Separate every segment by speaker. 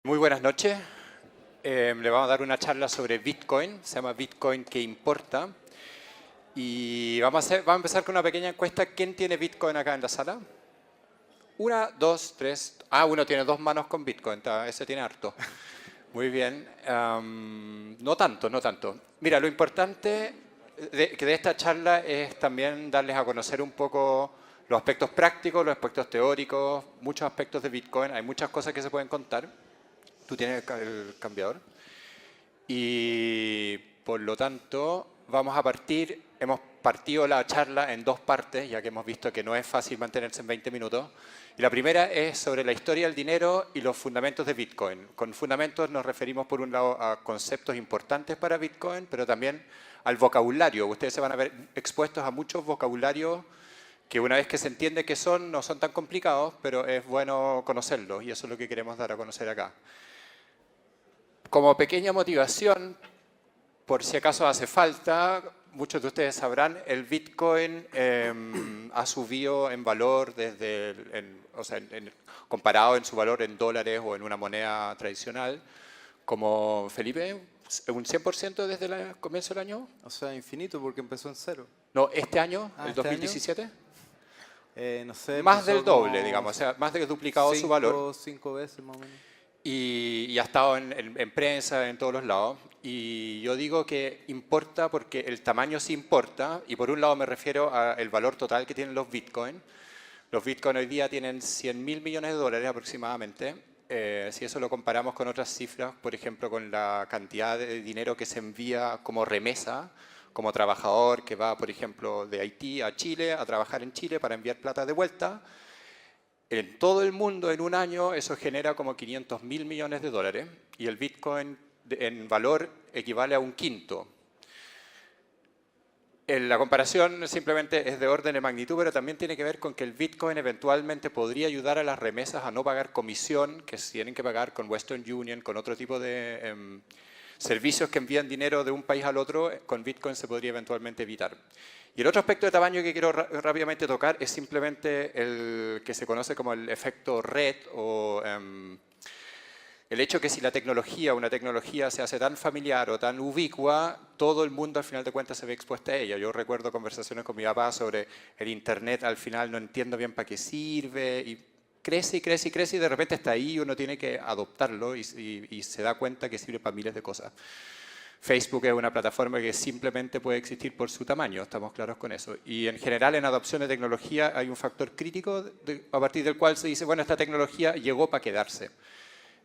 Speaker 1: Muy buenas noches. Le vamos a dar una charla sobre Bitcoin. Se llama Bitcoin que importa. Y vamos a empezar con una pequeña encuesta. ¿Quién tiene Bitcoin acá en la sala? Una, dos, tres. Ah, uno tiene dos manos con Bitcoin. Ese tiene harto. Muy bien. No tanto, no tanto. Mira, lo importante de esta charla es también darles a conocer un poco los aspectos prácticos, los aspectos teóricos, muchos aspectos de Bitcoin. Hay muchas cosas que se pueden contar. Tú tienes el cambiador. Y por lo tanto, hemos partido la charla en dos partes, ya que hemos visto que no es fácil mantenerse en 20 minutos. Y la primera es sobre la historia del dinero y los fundamentos de Bitcoin. Con fundamentos nos referimos, por un lado, a conceptos importantes para Bitcoin, pero también al vocabulario. Ustedes se van a ver expuestos a muchos vocabularios que una vez que se entiende qué son, no son tan complicados, pero es bueno conocerlos, y eso es lo que queremos dar a conocer acá. Como pequeña motivación, por si acaso hace falta, muchos de ustedes sabrán, el Bitcoin ha subido en valor comparado en su valor en dólares o en una moneda tradicional, como Felipe, un 100% desde el comienzo del año.
Speaker 2: O sea, infinito porque empezó en cero.
Speaker 1: No, este año, el
Speaker 2: ¿este
Speaker 1: 2017.
Speaker 2: No sé.
Speaker 1: Más del doble, digamos, o sea, más de duplicado su valor.
Speaker 2: 5 veces más o menos.
Speaker 1: Y ha estado en prensa, en todos los lados. Y yo digo que importa porque el tamaño sí importa. Y por un lado me refiero al valor total que tienen los Bitcoin. Los Bitcoin hoy día tienen 100.000 millones de dólares aproximadamente. Si eso lo comparamos con otras cifras, por ejemplo, con la cantidad de dinero que se envía como remesa, como trabajador que va, por ejemplo, de Haití a Chile, a trabajar en Chile para enviar plata de vuelta. En todo el mundo, en un año, eso genera como 500.000 millones de dólares y el Bitcoin en valor equivale a un quinto. La comparación simplemente es de orden de magnitud, pero también tiene que ver con que el Bitcoin eventualmente podría ayudar a las remesas a no pagar comisión, que tienen que pagar con Western Union, con otro tipo de servicios que envían dinero de un país al otro. Con Bitcoin se podría eventualmente evitar. Y el otro aspecto de tamaño que quiero rápidamente tocar es simplemente el que se conoce como el efecto red, o el hecho que si una tecnología se hace tan familiar o tan ubicua, todo el mundo al final de cuentas se ve expuesta a ella. Yo recuerdo conversaciones con mi papá sobre el Internet, al final no entiendo bien para qué sirve, y crece y crece y crece, y de repente está ahí y uno tiene que adoptarlo y se da cuenta que sirve para miles de cosas. Facebook es una plataforma que simplemente puede existir por su tamaño, estamos claros con eso. Y en general en adopción de tecnología hay un factor crítico a partir del cual se dice, bueno, esta tecnología llegó para quedarse.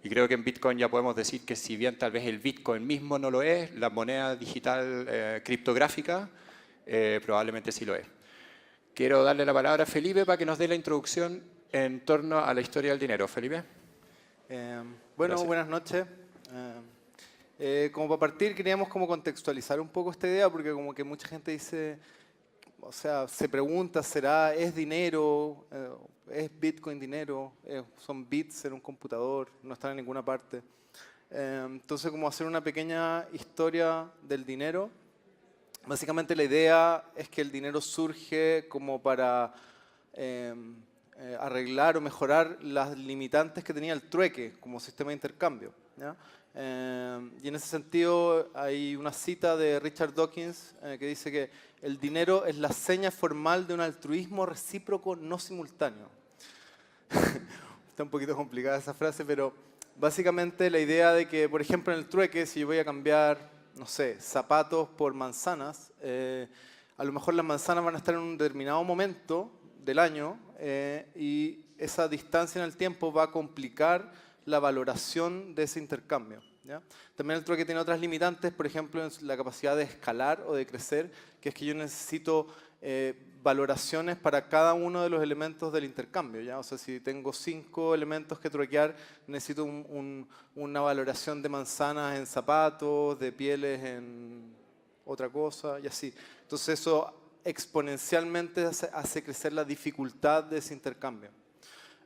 Speaker 1: Y creo que en Bitcoin ya podemos decir que si bien tal vez el Bitcoin mismo no lo es, la moneda digital criptográfica probablemente sí lo es. Quiero darle la palabra a Felipe para que nos dé la introducción en torno a la historia del dinero. Felipe.
Speaker 2: Bueno, buenas noches. Como para partir, queríamos como contextualizar un poco esta idea, porque como que mucha gente dice, o sea, se pregunta, ¿es dinero? ¿Es Bitcoin dinero? ¿Son bits en un computador? No están en ninguna parte. Entonces, como hacer una pequeña historia del dinero. Básicamente la idea es que el dinero surge como para arreglar o mejorar las limitantes que tenía el trueque como sistema de intercambio, ¿ya? Y en ese sentido hay una cita de Richard Dawkins que dice que el dinero es la seña formal de un altruismo recíproco no simultáneo. Está un poquito complicada esa frase, pero básicamente la idea de que, por ejemplo, en el trueque, si yo voy a cambiar, no sé, zapatos por manzanas, a lo mejor las manzanas van a estar en un determinado momento del año y esa distancia en el tiempo va a complicar la valoración de ese intercambio, ¿ya? También el trueque tiene otras limitantes, por ejemplo, en la capacidad de escalar o de crecer, que es que yo necesito valoraciones para cada uno de los elementos del intercambio, ¿ya? O sea, si tengo 5 elementos que truequear, necesito una valoración de manzanas en zapatos, de pieles en otra cosa, y así. Entonces eso exponencialmente hace crecer la dificultad de ese intercambio.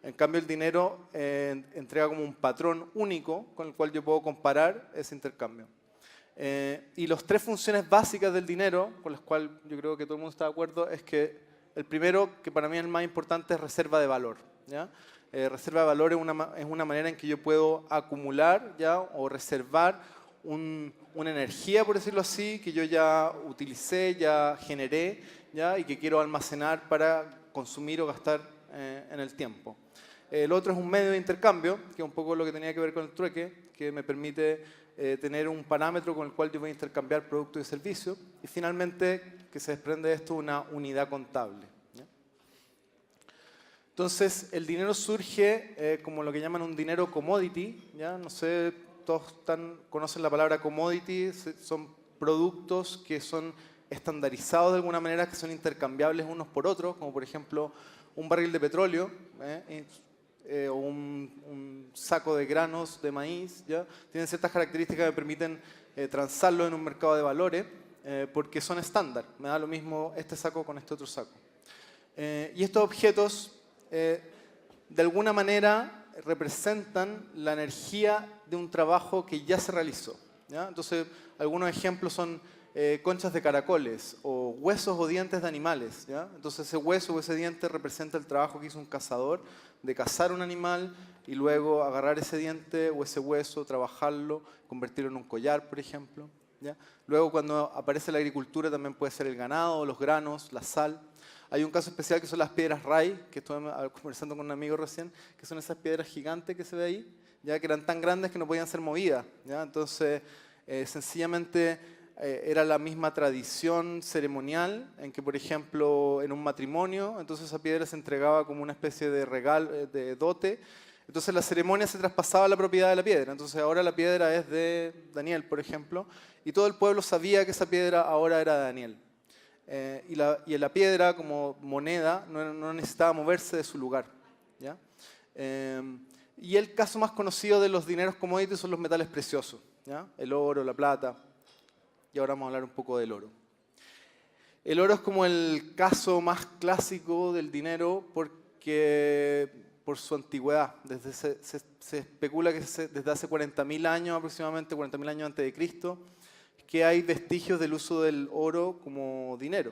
Speaker 2: En cambio, el dinero entrega como un patrón único con el cual yo puedo comparar ese intercambio. Y las 3 funciones básicas del dinero, con las cuales yo creo que todo el mundo está de acuerdo, es que el primero, que para mí es el más importante, es reserva de valor, ¿ya? reserva de valor es una manera en que yo puedo acumular ya o reservar una energía, por decirlo así, que yo ya utilicé, ya generé, ya, y que quiero almacenar para consumir o gastar en el tiempo. El otro es un medio de intercambio, que es un poco lo que tenía que ver con el trueque, que me permite tener un parámetro con el cual yo voy a intercambiar productos y servicios. Y finalmente, que se desprende de esto, una unidad contable. ¿Ya? Entonces, el dinero surge como lo que llaman un dinero commodity. ¿Ya? No sé, todos conocen la palabra commodity, son productos que son estandarizados de alguna manera, que son intercambiables unos por otros, como por ejemplo un barril de petróleo o un saco de granos de maíz. ¿Ya? Tienen ciertas características que permiten transarlo en un mercado de valores porque son estándar. Me da lo mismo este saco con este otro saco. Y estos objetos de alguna manera representan la energía de un trabajo que ya se realizó. ¿Ya? Entonces, algunos ejemplos son conchas de caracoles o huesos o dientes de animales. ¿Ya? Entonces, ese hueso o ese diente representa el trabajo que hizo un cazador de cazar un animal y luego agarrar ese diente o ese hueso, trabajarlo, convertirlo en un collar, por ejemplo. ¿Ya? Luego, cuando aparece la agricultura, también puede ser el ganado, los granos, la sal. Hay un caso especial que son las piedras Rai, que estuve conversando con un amigo recién, que son esas piedras gigantes que se ve ahí, ya que eran tan grandes que no podían ser movidas. ¿Ya? Entonces, sencillamente era la misma tradición ceremonial en que, por ejemplo, en un matrimonio, entonces esa piedra se entregaba como una especie de regalo, de dote. Entonces la ceremonia se traspasaba la propiedad de la piedra. Entonces ahora la piedra es de Daniel, por ejemplo, y todo el pueblo sabía que esa piedra ahora era de Daniel. Y la piedra como moneda no necesitaba moverse de su lugar. ¿Ya? Y el caso más conocido de los dineros commodities son los metales preciosos. ¿Ya? El oro, la plata. Y ahora vamos a hablar un poco del oro. El oro es como el caso más clásico del dinero porque por su antigüedad. Se especula que desde hace 40.000 años, aproximadamente 40.000 años antes de Cristo, que hay vestigios del uso del oro como dinero.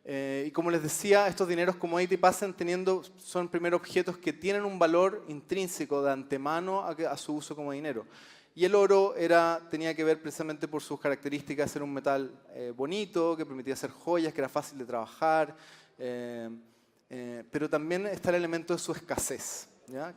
Speaker 2: Y como les decía, estos dineros commodity son primero objetos que tienen un valor intrínseco de antemano a su uso como dinero. Y el oro tenía que ver precisamente por sus características de ser un metal bonito, que permitía hacer joyas, que era fácil de trabajar, pero también está el elemento de su escasez, ¿ya?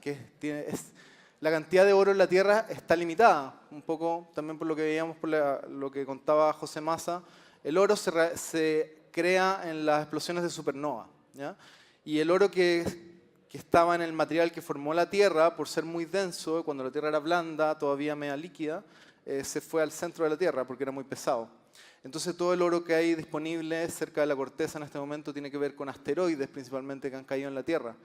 Speaker 2: La cantidad de oro en la Tierra está limitada, un poco también por lo que veíamos, por lo que contaba José Massa. El oro se crea en las explosiones de supernova, ¿ya? Y el oro que estaba en el material que formó la Tierra, por ser muy denso, cuando la Tierra era blanda, todavía media líquida, se fue al centro de la Tierra porque era muy pesado. Entonces todo el oro que hay disponible cerca de la corteza en este momento tiene que ver con asteroides principalmente que han caído en la Tierra.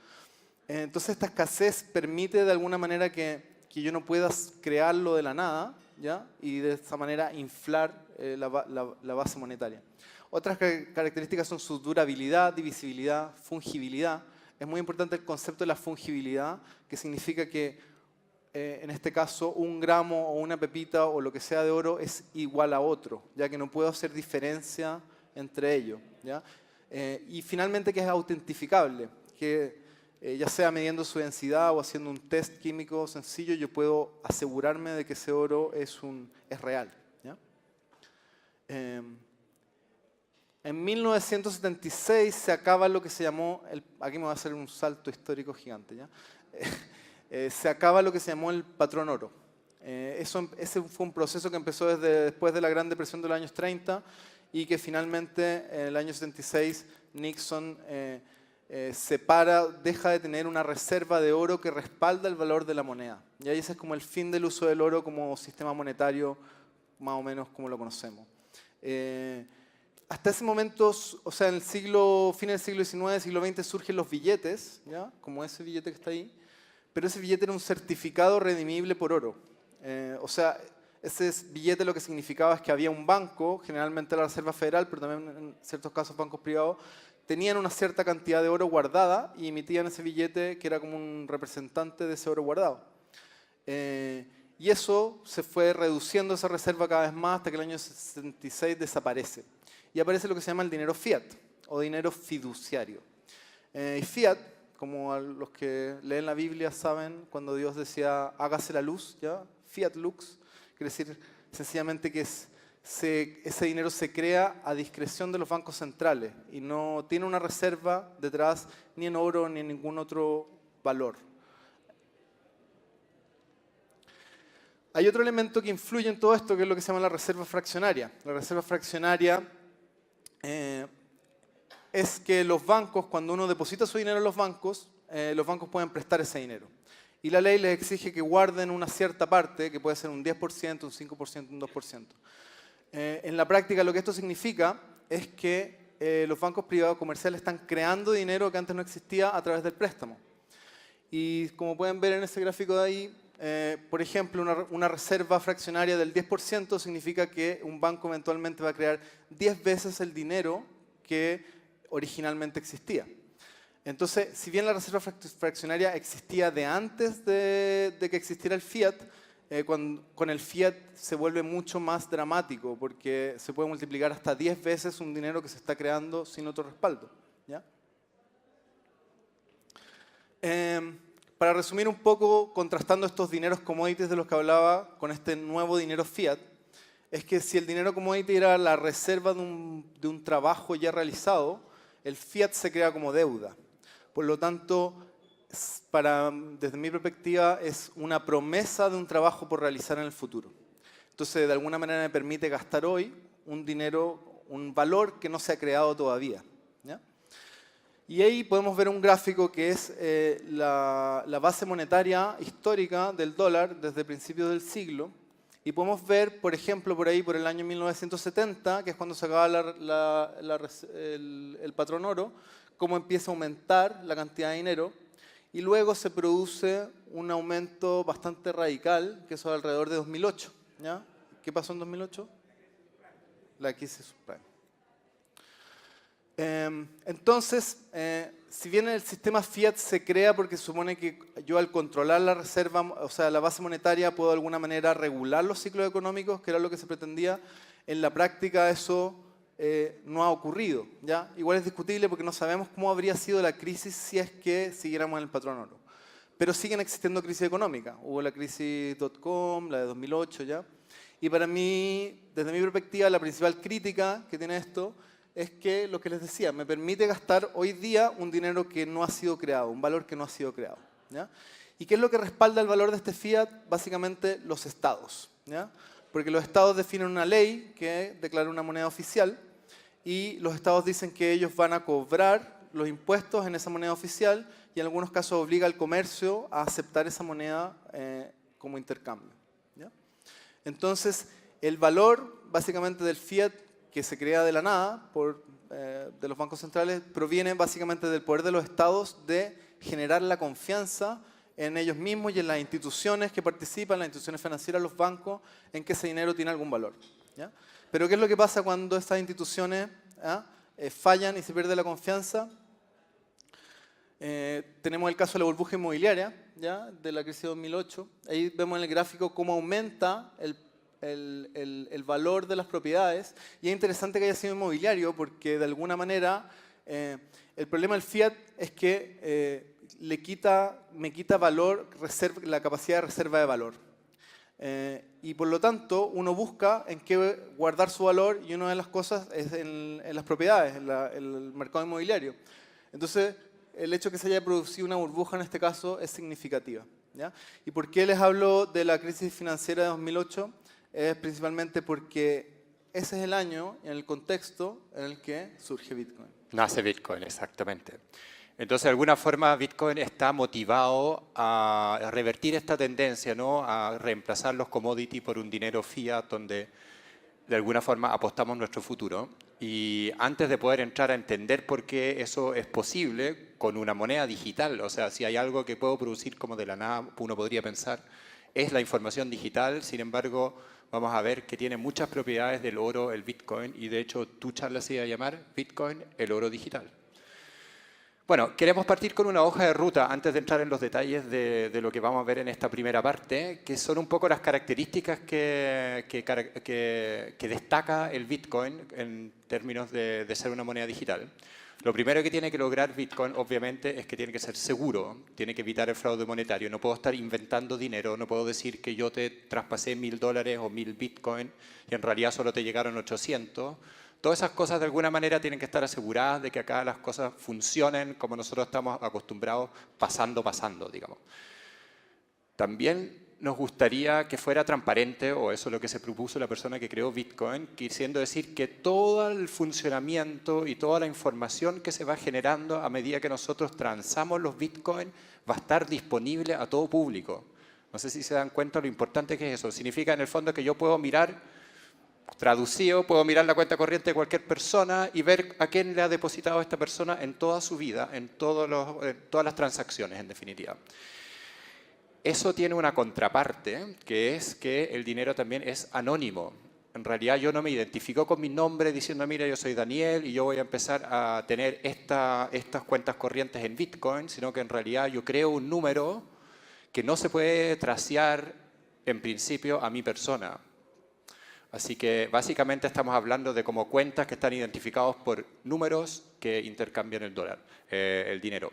Speaker 2: Entonces esta escasez permite de alguna manera que yo no pueda crearlo de la nada, ¿ya? Y de esa manera inflar la base monetaria. Otras características son su durabilidad, divisibilidad, fungibilidad. Es muy importante el concepto de la fungibilidad, que significa que en este caso un gramo o una pepita o lo que sea de oro es igual a otro, ya que no puedo hacer diferencia entre ellos. ¿Ya? Y finalmente que es autentificable, que ya sea midiendo su densidad o haciendo un test químico sencillo, yo puedo asegurarme de que ese oro es real. ¿Ya? En 1976 se acaba lo que se llamó, aquí me voy a hacer un salto histórico gigante, ¿ya? Se acaba lo que se llamó el patrón oro. Ese fue un proceso que empezó después de la Gran Depresión de los años 30 y que finalmente en el año 76 Nixon deja de tener una reserva de oro que respalda el valor de la moneda. Y ahí ese es como el fin del uso del oro como sistema monetario, más o menos como lo conocemos. Hasta ese momento, o sea, en el fin del siglo XIX, siglo XX, surgen los billetes, ¿ya? Como ese billete que está ahí, pero ese billete era un certificado redimible por oro. O sea, ese billete lo que significaba es que había un banco, generalmente la Reserva Federal, pero también en ciertos casos bancos privados, tenían una cierta cantidad de oro guardada y emitían ese billete que era como un representante de ese oro guardado. Y eso se fue reduciendo esa reserva cada vez más hasta que el año 66 desaparece. Y aparece lo que se llama el dinero fiat o dinero fiduciario. Y fiat, como a los que leen la Biblia saben, cuando Dios decía hágase la luz, ¿ya? Fiat lux, quiere decir sencillamente que ese dinero se crea a discreción de los bancos centrales y no tiene una reserva detrás ni en oro ni en ningún otro valor. Hay otro elemento que influye en todo esto, que es lo que se llama la reserva fraccionaria. La reserva fraccionaria es que los bancos, cuando uno deposita su dinero en los bancos pueden prestar ese dinero. Y la ley les exige que guarden una cierta parte, que puede ser un 10%, un 5%, un 2%. En la práctica lo que esto significa es que los bancos privados comerciales están creando dinero que antes no existía a través del préstamo. Y como pueden ver en ese gráfico de ahí, por ejemplo, una reserva fraccionaria del 10% significa que un banco eventualmente va a crear 10 veces el dinero que originalmente existía. Entonces, si bien la reserva fraccionaria existía de antes de que existiera el fiat, con el fiat se vuelve mucho más dramático porque se puede multiplicar hasta 10 veces un dinero que se está creando sin otro respaldo, ¿ya? Para resumir un poco, contrastando estos dineros commodities de los que hablaba con este nuevo dinero fiat, es que si el dinero commodity era la reserva de un trabajo ya realizado, el fiat se crea como deuda. Por lo tanto, desde mi perspectiva, es una promesa de un trabajo por realizar en el futuro. Entonces, de alguna manera me permite gastar hoy un dinero, un valor que no se ha creado todavía, ¿ya? Y ahí podemos ver un gráfico que es la base monetaria histórica del dólar desde principios del siglo. Y podemos ver, por ejemplo, por ahí, por el año 1970, que es cuando se acaba el patrón oro, cómo empieza a aumentar la cantidad de dinero. Y luego se produce un aumento bastante radical, que es alrededor de 2008. ¿Ya? ¿Qué pasó en 2008? La crisis subprime. Entonces, si bien el sistema fiat se crea porque supone que yo al controlar la reserva, o sea, la base monetaria, puedo de alguna manera regular los ciclos económicos, que era lo que se pretendía, en la práctica eso no ha ocurrido, ¿ya? Igual es discutible porque no sabemos cómo habría sido la crisis si es que siguiéramos en el patrón oro. Pero siguen existiendo crisis económicas. Hubo la crisis .com, la de 2008, ¿ya? Y para mí, desde mi perspectiva, la principal crítica que tiene esto es que, lo que les decía, me permite gastar hoy día un dinero que no ha sido creado, un valor que no ha sido creado, ¿ya? ¿Y qué es lo que respalda el valor de este fiat? Básicamente los estados, ¿ya? Porque los estados definen una ley que declara una moneda oficial y los estados dicen que ellos van a cobrar los impuestos en esa moneda oficial y en algunos casos obliga al comercio a aceptar esa moneda como intercambio, ¿ya? Entonces, el valor básicamente del fiat que se crea de la nada de los bancos centrales proviene básicamente del poder de los estados de generar la confianza en ellos mismos y en las instituciones que participan, las instituciones financieras, los bancos, en que ese dinero tiene algún valor, ¿ya? Pero ¿qué es lo que pasa cuando estas instituciones fallan y se pierde la confianza? Tenemos el caso de la burbuja inmobiliaria, ¿ya? De la crisis de 2008. Ahí vemos en el gráfico cómo aumenta el valor de las propiedades. Y es interesante que haya sido inmobiliario porque de alguna manera el problema del fiat es que me quita valor, la capacidad de reserva de valor. Y por lo tanto uno busca en qué guardar su valor y una de las cosas es en las propiedades, en el mercado inmobiliario. Entonces el hecho de que se haya producido una burbuja en este caso es significativa, ¿ya? ¿Y por qué les hablo de la crisis financiera de 2008? Es principalmente porque ese es el año en el contexto en el que surge Bitcoin.
Speaker 1: Nace Bitcoin, exactamente. Entonces, de alguna forma, Bitcoin está motivado a revertir esta tendencia, ¿no? A reemplazar los commodities por un dinero fiat donde de alguna forma apostamos nuestro futuro. Y antes de poder entrar a entender por qué eso es posible con una moneda digital, o sea, si hay algo que puedo producir como de la nada, uno podría pensar, es la información digital. Sin embargo, vamos a ver que tiene muchas propiedades del oro, el Bitcoin, y de hecho tu charla se iba a llamar Bitcoin, el oro digital. Bueno, queremos partir con una hoja de ruta antes de entrar en los detalles de lo que vamos a ver en esta primera parte, que son un poco las características que destaca el Bitcoin en términos de ser una moneda digital. Lo primero que tiene que lograr Bitcoin, obviamente, es que tiene que ser seguro, tiene que evitar el fraude monetario. No puedo estar inventando dinero, no puedo decir que yo te traspasé $1000 o 1000 Bitcoin y en realidad solo te llegaron 800. Todas esas cosas de alguna manera tienen que estar aseguradas de que acá las cosas funcionen como nosotros estamos acostumbrados, pasando, digamos. También nos gustaría que fuera transparente, o eso es lo que se propuso la persona que creó Bitcoin, queriendo decir que todo el funcionamiento y toda la información que se va generando a medida que nosotros transamos los Bitcoin va a estar disponible a todo público. No sé si se dan cuenta lo importante que es eso. Significa en el fondo que yo puedo mirar, traducido, puedo mirar la cuenta corriente de cualquier persona y ver a quién le ha depositado esta persona en toda su vida, en todas las transacciones en definitiva. Eso tiene una contraparte, que es que el dinero también es anónimo. En realidad yo no me identifico con mi nombre diciendo, mira, yo soy Daniel y yo voy a empezar a tener estas cuentas corrientes en Bitcoin, sino que en realidad yo creo un número que no se puede tracear en principio a mi persona. Así que básicamente estamos hablando de como cuentas que están identificados por números que intercambian el dinero.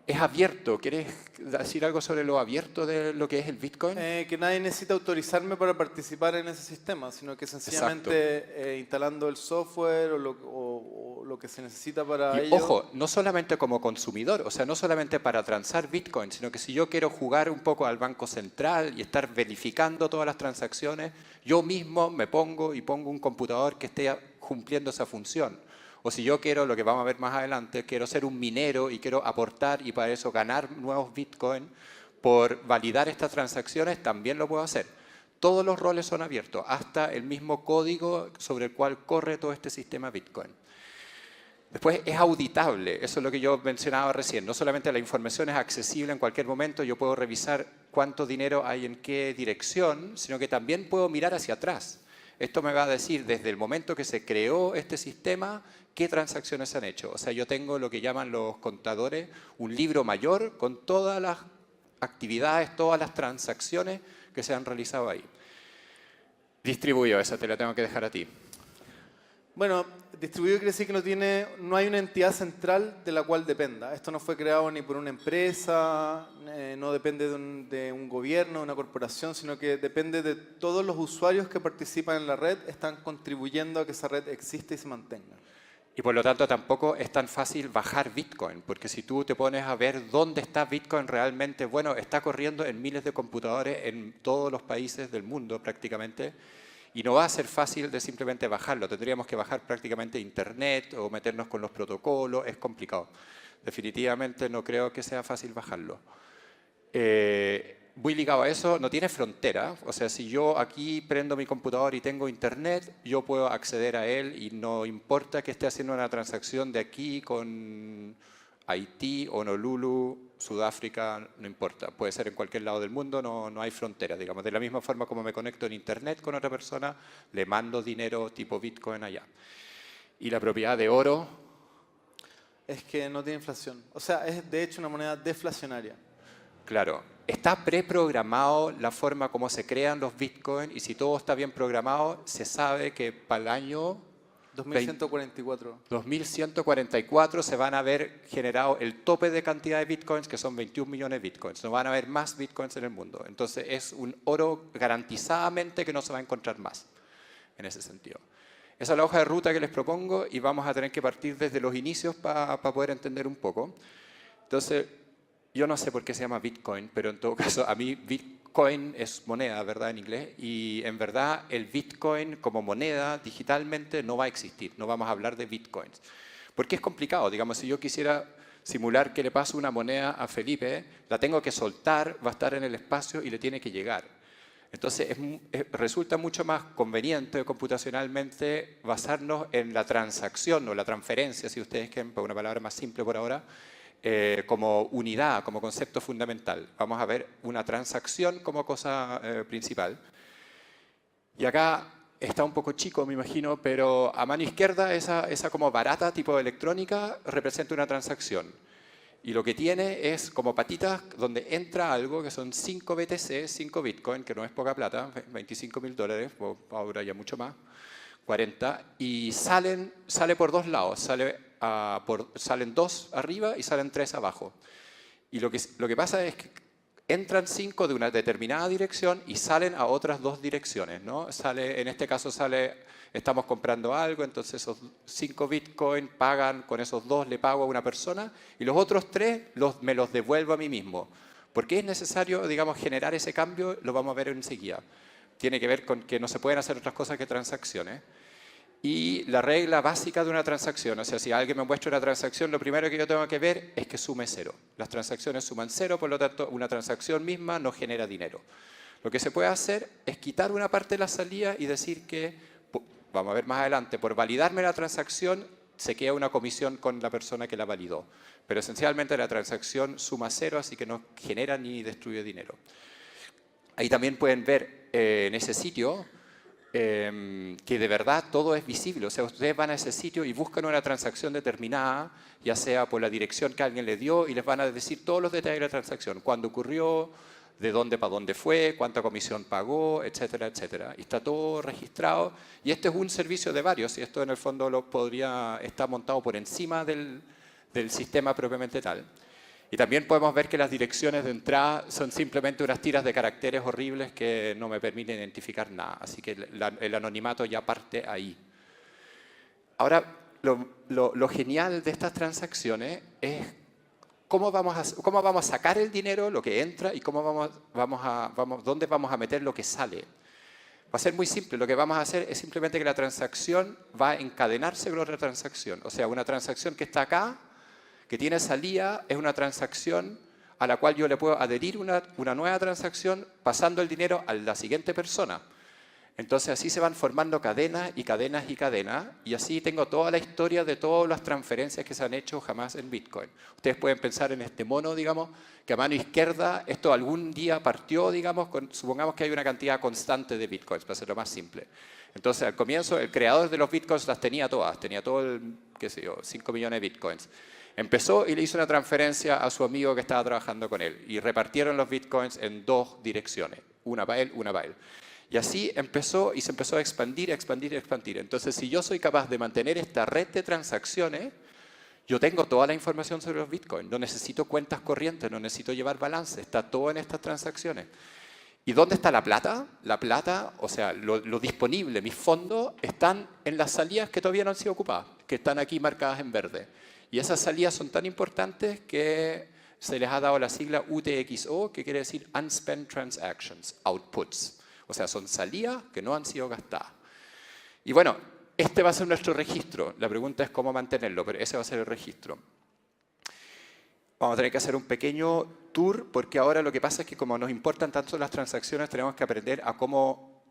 Speaker 1: Es abierto. ¿Quieres decir algo sobre lo abierto de lo que es el Bitcoin?
Speaker 2: Que nadie necesita autorizarme para participar en ese sistema, sino que sencillamente instalando el software o lo que se necesita para ello.
Speaker 1: Ojo, no solamente como consumidor, o sea, no solamente para transar Bitcoin, sino que si yo quiero jugar un poco al Banco Central y estar verificando todas las transacciones, yo mismo me pongo un computador que esté cumpliendo esa función. O si yo quiero, lo que vamos a ver más adelante, quiero ser un minero y quiero aportar y para eso ganar nuevos Bitcoin por validar estas transacciones, también lo puedo hacer. Todos los roles son abiertos, hasta el mismo código sobre el cual corre todo este sistema Bitcoin. Después es auditable, eso es lo que yo mencionaba recién. No solamente la información es accesible en cualquier momento, yo puedo revisar cuánto dinero hay en qué dirección, sino que también puedo mirar hacia atrás. Esto me va a decir desde el momento que se creó este sistema, qué transacciones se han hecho. O sea, yo tengo lo que llaman los contadores, un libro mayor con todas las actividades, todas las transacciones que se han realizado ahí. Distribuido, esa te la tengo que dejar a ti.
Speaker 2: Bueno, distribuido quiere decir que no hay una entidad central de la cual dependa. Esto no fue creado ni por una empresa, no depende de un gobierno, de una corporación, sino que depende de todos los usuarios que participan en la red, están contribuyendo a que esa red exista y se mantenga.
Speaker 1: Y por lo tanto tampoco es tan fácil bajar Bitcoin, porque si tú te pones a ver dónde está Bitcoin realmente, bueno, está corriendo en miles de computadores en todos los países del mundo prácticamente, y no va a ser fácil de simplemente bajarlo. Tendríamos que bajar prácticamente internet o meternos con los protocolos, es complicado. Definitivamente no creo que sea fácil bajarlo. Muy ligado a eso, no tiene frontera. O sea, si yo aquí prendo mi computador y tengo internet, yo puedo acceder a él y no importa que esté haciendo una transacción de aquí con Haití, Honolulu, Sudáfrica, no importa. Puede ser en cualquier lado del mundo, no hay frontera, digamos. De la misma forma como me conecto en internet con otra persona, le mando dinero tipo Bitcoin allá. Y la propiedad de oro
Speaker 2: es que no tiene inflación. O sea, es de hecho una moneda deflacionaria.
Speaker 1: Claro, está preprogramado la forma como se crean los Bitcoin y si todo está bien programado, se sabe que para el año 2144 se van a haber generado el tope de cantidad de Bitcoins, que son 21 millones de Bitcoins. No van a haber más Bitcoins en el mundo. Entonces es un oro garantizadamente que no se va a encontrar más en ese sentido. Esa es la hoja de ruta que les propongo y vamos a tener que partir desde los inicios para poder entender un poco. Entonces, yo no sé por qué se llama Bitcoin, pero en todo caso, a mí Bitcoin es moneda, ¿verdad? En inglés. Y en verdad, el Bitcoin como moneda digitalmente no va a existir. No vamos a hablar de Bitcoins. Porque es complicado. Digamos, si yo quisiera simular que le paso una moneda a Felipe, la tengo que soltar, va a estar en el espacio y le tiene que llegar. Entonces, resulta mucho más conveniente computacionalmente basarnos en la transacción o la transferencia, si ustedes quieren, por una palabra más simple por ahora, como unidad, como concepto fundamental. Vamos a ver una transacción como cosa principal. Y acá está un poco chico, me imagino, pero a mano izquierda esa como barata tipo electrónica representa una transacción. Y lo que tiene es como patitas donde entra algo que son 5 BTC, 5 Bitcoin, que no es poca plata, $25.000, o ahora ya mucho más, 40, y sale por dos lados. Sale salen 2 arriba y salen 3 abajo. Y lo que pasa es que entran 5 de una determinada dirección y salen a otras 2 direcciones, ¿no? En este caso estamos comprando algo, entonces esos 5 Bitcoin pagan, con esos 2 le pago a una persona y los otros 3 me los devuelvo a mí mismo. ¿Por qué es necesario, digamos, generar ese cambio? Lo vamos a ver enseguida. Tiene que ver con que no se pueden hacer otras cosas que transacciones. Y la regla básica de una transacción, o sea, si alguien me muestra una transacción, lo primero que yo tengo que ver es que sume 0. Las transacciones suman 0, por lo tanto, una transacción misma no genera dinero. Lo que se puede hacer es quitar una parte de la salida y decir que, vamos a ver más adelante, por validarme la transacción, se queda una comisión con la persona que la validó. Pero esencialmente la transacción suma 0, así que no genera ni destruye dinero. Ahí también pueden ver en ese sitio que de verdad todo es visible. O sea, ustedes van a ese sitio y buscan una transacción determinada, ya sea por la dirección que alguien les dio, y les van a decir todos los detalles de la transacción. Cuándo ocurrió, de dónde para dónde fue, cuánta comisión pagó, etcétera, etcétera. Y está todo registrado. Y este es un servicio de varios, y esto en el fondo está montado por encima del sistema propiamente tal. Y también podemos ver que las direcciones de entrada son simplemente unas tiras de caracteres horribles que no me permiten identificar nada. Así que el anonimato ya parte ahí. Ahora, lo genial de estas transacciones es cómo vamos a sacar el dinero, lo que entra, y dónde vamos a meter lo que sale. Va a ser muy simple. Lo que vamos a hacer es simplemente que la transacción va a encadenarse con otra transacción. O sea, una transacción que está acá, que tiene salida, es una transacción a la cual yo le puedo adherir una nueva transacción pasando el dinero a la siguiente persona. Entonces así se van formando cadenas y cadenas y cadenas, y así tengo toda la historia de todas las transferencias que se han hecho jamás en Bitcoin. Ustedes pueden pensar en este mono, digamos, que a mano izquierda esto algún día partió, digamos, supongamos que hay una cantidad constante de Bitcoins, para hacerlo más simple. Entonces al comienzo el creador de los Bitcoins las tenía todas, tenía todo qué sé yo, 5 millones de Bitcoins. Empezó y le hizo una transferencia a su amigo que estaba trabajando con él, y repartieron los Bitcoins en 2 direcciones, una para él, una para él. Y así empezó y se empezó a expandir, expandir, expandir. Entonces, si yo soy capaz de mantener esta red de transacciones, yo tengo toda la información sobre los Bitcoins. No necesito cuentas corrientes, no necesito llevar balance, está todo en estas transacciones. ¿Y dónde está la plata? La plata, o sea, lo disponible, mis fondos, están en las salidas que todavía no han sido ocupadas, que están aquí marcadas en verde. Y esas salidas son tan importantes que se les ha dado la sigla UTXO, que quiere decir Unspent Transactions, Outputs. O sea, son salidas que no han sido gastadas. Y bueno, este va a ser nuestro registro. La pregunta es cómo mantenerlo, pero ese va a ser el registro. Vamos a tener que hacer un pequeño tour, porque ahora lo que pasa es que como nos importan tanto las transacciones, tenemos que aprender a cómo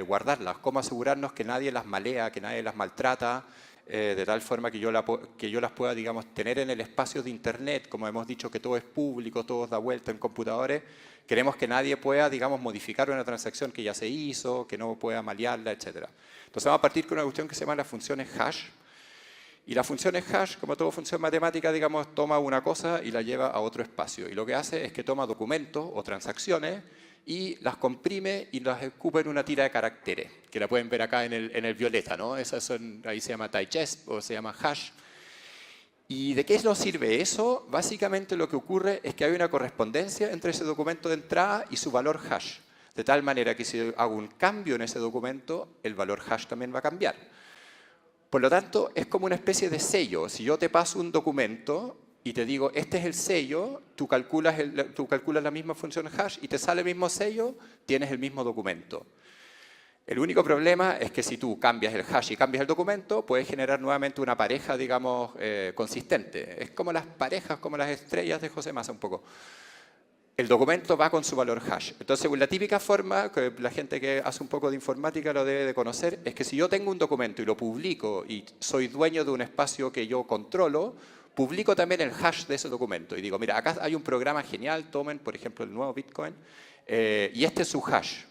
Speaker 1: guardarlas, cómo asegurarnos que nadie las malea, que nadie las maltrata, de tal forma que yo las pueda, digamos, tener en el espacio de Internet. Como hemos dicho que todo es público, todo da vuelta en computadores, queremos que nadie pueda, digamos, modificar una transacción que ya se hizo, que no pueda malearla, etc. Entonces vamos a partir con una cuestión que se llama las funciones hash. Y las funciones hash, como toda función matemática, digamos, toma una cosa y la lleva a otro espacio. Y lo que hace es que toma documentos o transacciones y las comprime y las ocupa en una tira de caracteres, que la pueden ver acá en el violeta, ¿no? Ahí se llama digest o se llama hash. ¿Y de qué nos sirve eso? Básicamente lo que ocurre es que hay una correspondencia entre ese documento de entrada y su valor hash. De tal manera que si hago un cambio en ese documento, el valor hash también va a cambiar. Por lo tanto, es como una especie de sello. Si yo te paso un documento y te digo, este es el sello, tú calculas la misma función hash y te sale el mismo sello, tienes el mismo documento. El único problema es que si tú cambias el hash y cambias el documento, puedes generar nuevamente una pareja, digamos, consistente. Es como las parejas, como las estrellas de José Massa un poco. El documento va con su valor hash. Entonces, la típica forma, que la gente que hace un poco de informática lo debe de conocer, es que si yo tengo un documento y lo publico y soy dueño de un espacio que yo controlo, publico también el hash de ese documento. Y digo, mira, acá hay un programa genial, tomen, por ejemplo, el nuevo Bitcoin, y este es su hash.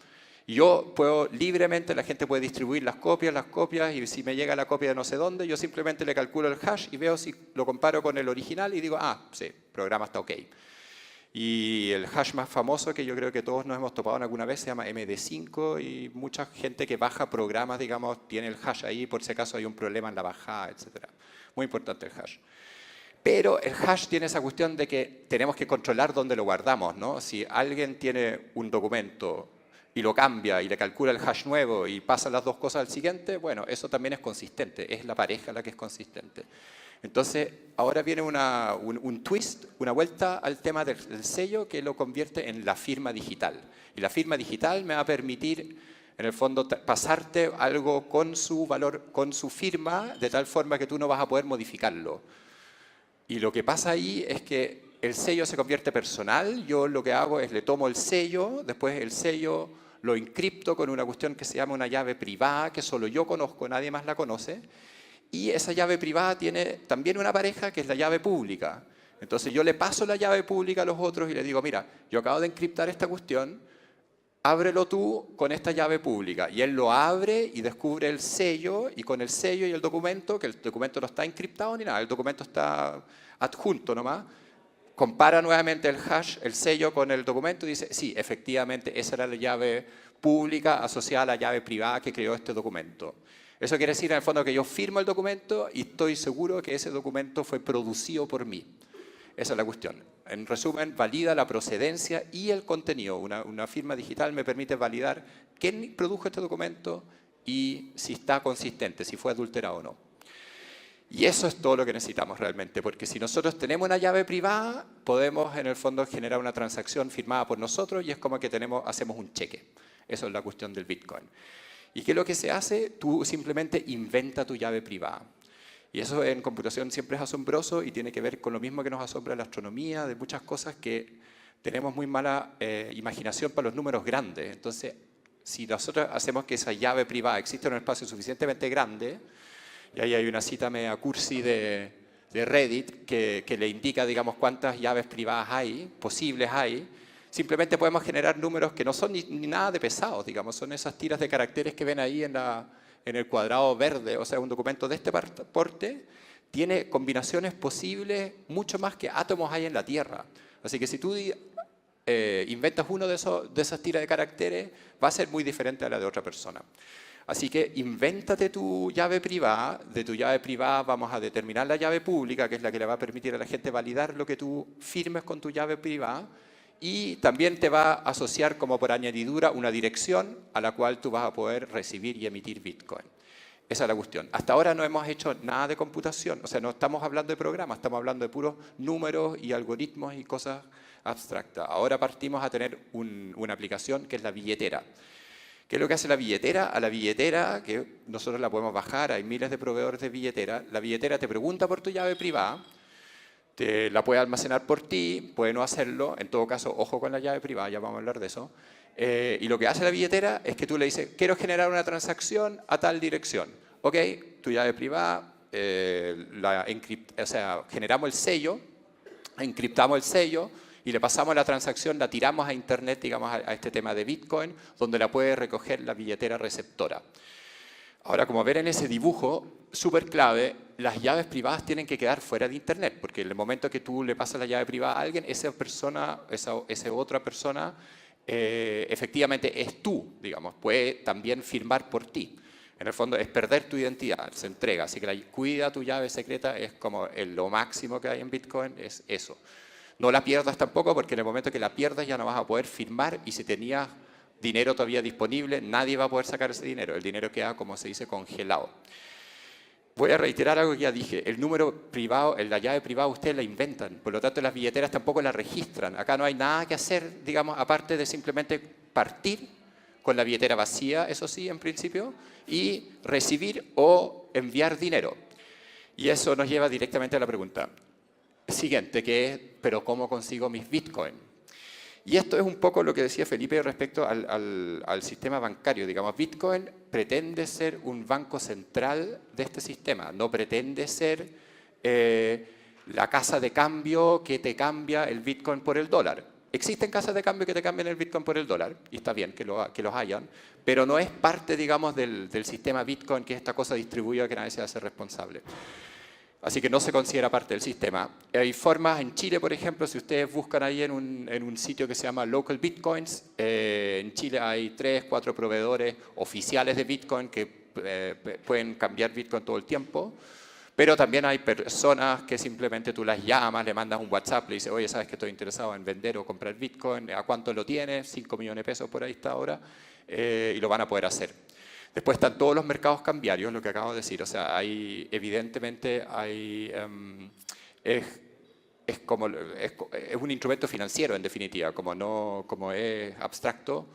Speaker 1: Y yo puedo libremente, la gente puede distribuir las copias, y si me llega la copia de no sé dónde, yo simplemente le calculo el hash y veo si lo comparo con el original y digo, ah, sí, el programa está ok. Y el hash más famoso que yo creo que todos nos hemos topado en alguna vez se llama MD5, y mucha gente que baja programas, digamos, tiene el hash ahí por si acaso hay un problema en la bajada, etc. Muy importante el hash. Pero el hash tiene esa cuestión de que tenemos que controlar dónde lo guardamos, ¿no? Si alguien tiene un documento y lo cambia y le calcula el hash nuevo y pasa las dos cosas al siguiente, bueno, eso también es consistente, es la pareja la que es consistente. Entonces, ahora viene un twist, una vuelta al tema del sello que lo convierte en la firma digital. Y la firma digital me va a permitir, en el fondo, pasarte algo con su valor, con su firma, de tal forma que tú no vas a poder modificarlo. Y lo que pasa ahí es que el sello se convierte personal. Yo lo que hago es le tomo el sello, después el sello lo encripto con una cuestión que se llama una llave privada, que solo yo conozco, nadie más la conoce. Y esa llave privada tiene también una pareja que es la llave pública. Entonces yo le paso la llave pública a los otros y les digo, mira, yo acabo de encriptar esta cuestión, ábrelo tú con esta llave pública. Y él lo abre y descubre el sello, y con el sello y el documento, que el documento no está encriptado ni nada, el documento está adjunto nomás, compara nuevamente el hash, el sello con el documento y dice, sí, efectivamente, esa era la llave pública asociada a la llave privada que creó este documento. Eso quiere decir, en el fondo, que yo firmo el documento y estoy seguro que ese documento fue producido por mí. Esa es la cuestión. En resumen, valida la procedencia y el contenido. Una firma digital me permite validar quién produjo este documento y si está consistente, si fue adulterado o no. Y eso es todo lo que necesitamos realmente, porque si nosotros tenemos una llave privada, podemos en el fondo generar una transacción firmada por nosotros y es como que hacemos un cheque. Eso es la cuestión del Bitcoin. ¿Y qué es lo que se hace? Tú simplemente inventa tu llave privada. Y eso en computación siempre es asombroso y tiene que ver con lo mismo que nos asombra la astronomía, de muchas cosas que tenemos muy mala imaginación para los números grandes. Entonces, si nosotros hacemos que esa llave privada exista en un espacio suficientemente grande, y ahí hay una cita media cursi de Reddit que le indica, digamos, cuántas llaves privadas posibles hay, simplemente podemos generar números que no son ni nada de pesados, digamos, son esas tiras de caracteres que ven ahí en el cuadrado verde, o sea, un documento de este porte tiene combinaciones posibles mucho más que átomos hay en la Tierra. Así que si tú inventas uno de esas tiras de caracteres, va a ser muy diferente a la de otra persona. Así que invéntate tu llave privada, de tu llave privada vamos a determinar la llave pública, que es la que le va a permitir a la gente validar lo que tú firmes con tu llave privada, y también te va a asociar como por añadidura una dirección a la cual tú vas a poder recibir y emitir Bitcoin. Esa es la cuestión. Hasta ahora no hemos hecho nada de computación, o sea, no estamos hablando de programas, estamos hablando de puros números y algoritmos y cosas abstractas. Ahora partimos a tener una aplicación que es la billetera. ¿Qué es lo que hace la billetera? A la billetera, que nosotros la podemos bajar, hay miles de proveedores de billetera, la billetera te pregunta por tu llave privada, te la puede almacenar por ti, puede no hacerlo, en todo caso, ojo con la llave privada, ya vamos a hablar de eso. Y lo que hace la billetera es que tú le dices, quiero generar una transacción a tal dirección. Ok, tu llave privada, generamos el sello, encriptamos el sello y le pasamos la transacción, la tiramos a internet, digamos, a este tema de Bitcoin, donde la puede recoger la billetera receptora. Ahora, como ver en ese dibujo, súper clave, las llaves privadas tienen que quedar fuera de internet, porque en el momento que tú le pasas la llave privada a alguien, esa otra persona, efectivamente es tú, digamos, puede también firmar por ti. En el fondo es perder tu identidad, se entrega, así que cuida tu llave secreta, es como lo máximo que hay en Bitcoin, es eso. No la pierdas tampoco, porque en el momento que la pierdas ya no vas a poder firmar, y si tenías dinero todavía disponible, nadie va a poder sacar ese dinero. El dinero queda, como se dice, congelado. Voy a reiterar algo que ya dije. El número privado, la llave privada, ustedes la inventan. Por lo tanto, las billeteras tampoco la registran. Acá no hay nada que hacer, digamos, aparte de simplemente partir con la billetera vacía, eso sí, en principio, y recibir o enviar dinero. Y eso nos lleva directamente a la pregunta siguiente, que es, ¿pero cómo consigo mis Bitcoin? Y esto es un poco lo que decía Felipe respecto al sistema bancario. Digamos, Bitcoin pretende ser un banco central de este sistema, no pretende ser la casa de cambio que te cambia el Bitcoin por el dólar. Existen casas de cambio que te cambian el Bitcoin por el dólar, y está bien que los hayan, pero no es parte, digamos, del sistema Bitcoin, que es esta cosa distribuida que nadie se hace responsable. Así que no se considera parte del sistema. Hay formas en Chile, por ejemplo, si ustedes buscan ahí en un sitio que se llama Local Bitcoins, en Chile hay 3, 4 proveedores oficiales de Bitcoin que pueden cambiar Bitcoin todo el tiempo, Pero también hay personas que simplemente tú las llamas, le mandas un WhatsApp, le dices, oye, ¿sabes que estoy interesado en vender o comprar Bitcoin? ¿A cuánto lo tienes? 5 millones de pesos por ahí está ahora. Y lo van a poder hacer. Después están todos los mercados cambiarios, lo que acabo de decir. O sea, evidentemente es un instrumento financiero, en definitiva. Como es abstracto,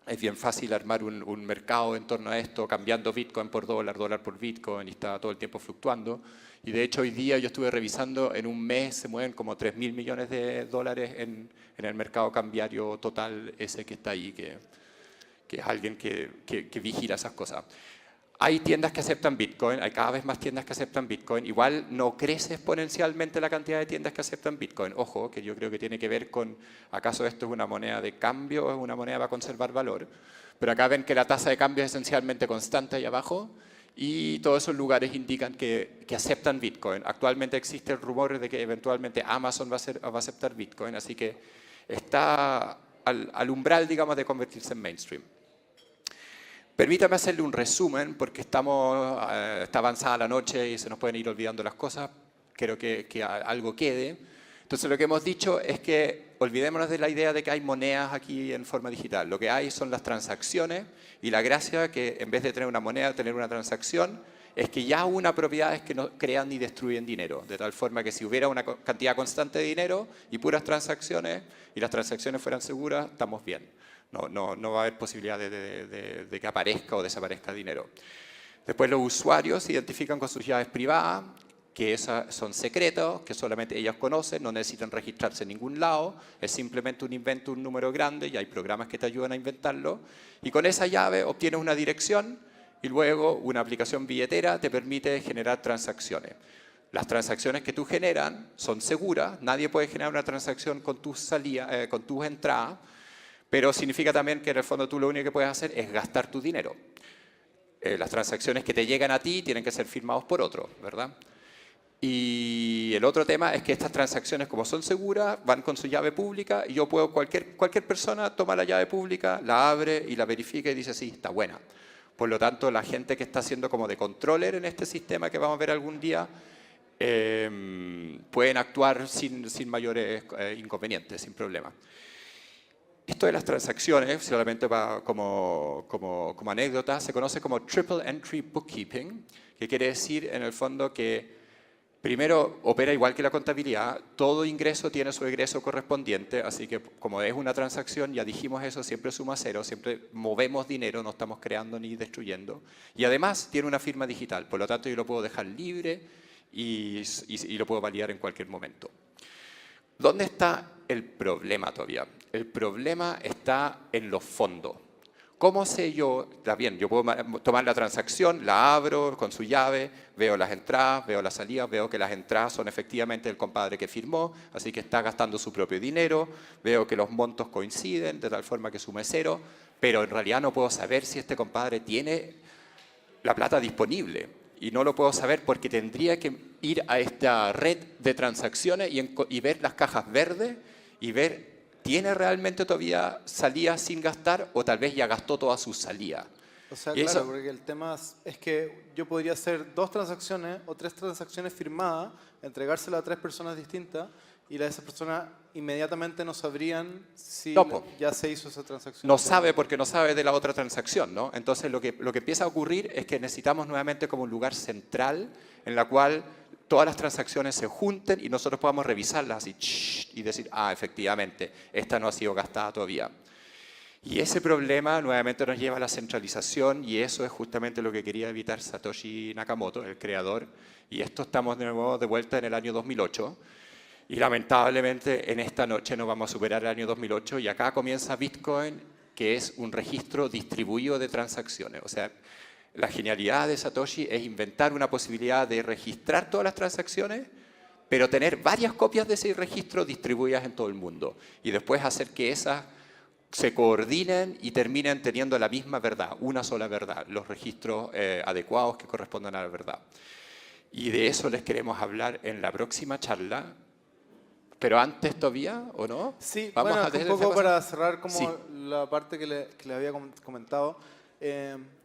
Speaker 1: es bien fácil armar un mercado en torno a esto, cambiando Bitcoin por dólar, dólar por Bitcoin, y está todo el tiempo fluctuando. Y de hecho, hoy día yo estuve revisando, en un mes se mueven como 3.000 millones de dólares en el mercado cambiario total ese que está ahí, que es alguien que vigila esas cosas. Hay tiendas que aceptan Bitcoin, hay cada vez más tiendas que aceptan Bitcoin. Igual no crece exponencialmente la cantidad de tiendas que aceptan Bitcoin. Ojo, que yo creo que tiene que ver con, ¿acaso esto es una moneda de cambio o es una moneda para conservar valor? Pero acá ven que la tasa de cambio es esencialmente constante ahí abajo y todos esos lugares indican que aceptan Bitcoin. Actualmente existen rumores de que eventualmente Amazon va a aceptar Bitcoin, así que está al umbral, digamos, de convertirse en mainstream. Permítame hacerle un resumen, porque está avanzada la noche y se nos pueden ir olvidando las cosas. Creo que algo quede. Entonces, lo que hemos dicho es que olvidémonos de la idea de que hay monedas aquí en forma digital. Lo que hay son las transacciones y la gracia que en vez de tener una moneda, tener una transacción, es que ya una propiedades que no crean ni destruyen dinero. De tal forma que si hubiera una cantidad constante de dinero y puras transacciones, y las transacciones fueran seguras, estamos bien. No va a haber posibilidad de que aparezca o desaparezca dinero. Después los usuarios se identifican con sus llaves privadas, que esas son secretos, que solamente ellas conocen, no necesitan registrarse en ningún lado, es simplemente un invento, un número grande, y hay programas que te ayudan a inventarlo. Y con esa llave obtienes una dirección y luego una aplicación billetera te permite generar transacciones. Las transacciones que tú generas son seguras, nadie puede generar una transacción con tus entradas, pero significa también que en el fondo tú lo único que puedes hacer es gastar tu dinero. Las transacciones que te llegan a ti tienen que ser firmados por otro, ¿verdad? Y el otro tema es que estas transacciones, como son seguras, van con su llave pública y yo puedo, cualquier persona toma la llave pública, la abre y la verifica y dice, sí, está buena. Por lo tanto, la gente que está haciendo como de controller en este sistema que vamos a ver algún día, pueden actuar sin mayores inconvenientes, sin problemas. Esto de las transacciones, solamente como anécdota, se conoce como Triple Entry Bookkeeping, que quiere decir en el fondo que primero opera igual que la contabilidad, todo ingreso tiene su egreso correspondiente, así que como es una transacción, ya dijimos eso, siempre suma cero, siempre movemos dinero, no estamos creando ni destruyendo. Y además tiene una firma digital, por lo tanto yo lo puedo dejar libre y lo puedo validar en cualquier momento. ¿Dónde está el problema todavía? El problema está en los fondos. ¿Cómo sé yo? Está bien, yo puedo tomar la transacción, la abro con su llave, veo las entradas, veo las salidas, veo que las entradas son efectivamente el compadre que firmó, así que está gastando su propio dinero, veo que los montos coinciden de tal forma que sume cero, pero en realidad no puedo saber si este compadre tiene la plata disponible. Y no lo puedo saber porque tendría que ir a esta red de transacciones y ver las cajas verdes y ver, ¿tiene realmente todavía salida sin gastar o tal vez ya gastó toda su salida?
Speaker 2: O sea,
Speaker 1: Y
Speaker 2: claro,
Speaker 1: eso,
Speaker 2: porque el tema es que yo podría hacer 2 transacciones o 3 transacciones firmadas, entregárselas a 3 personas distintas y esas personas inmediatamente no sabrían si ya se hizo esa transacción.
Speaker 1: no sabe porque no sabe de la otra transacción, ¿no? Entonces lo que empieza a ocurrir es que necesitamos nuevamente como un lugar central en la cual todas las transacciones se junten y nosotros podamos revisarlas así y decir, ah, efectivamente, esta no ha sido gastada todavía. Y ese problema nuevamente nos lleva a la centralización y eso es justamente lo que quería evitar Satoshi Nakamoto, el creador. Y esto estamos de nuevo de vuelta en el año 2008. Y lamentablemente en esta noche no vamos a superar el año 2008 y acá comienza Bitcoin, que es un registro distribuido de transacciones. O sea, la genialidad de Satoshi es inventar una posibilidad de registrar todas las transacciones, pero tener varias copias de ese registro distribuidas en todo el mundo. Y después hacer que esas se coordinen y terminen teniendo la misma verdad, una sola verdad, los registros adecuados que correspondan a la verdad. Y de eso les queremos hablar en la próxima charla. Pero antes todavía, ¿o no?
Speaker 2: Sí,
Speaker 1: Vamos
Speaker 2: bueno,
Speaker 1: a
Speaker 2: un poco para cerrar como
Speaker 1: sí.
Speaker 2: la parte que le había comentado.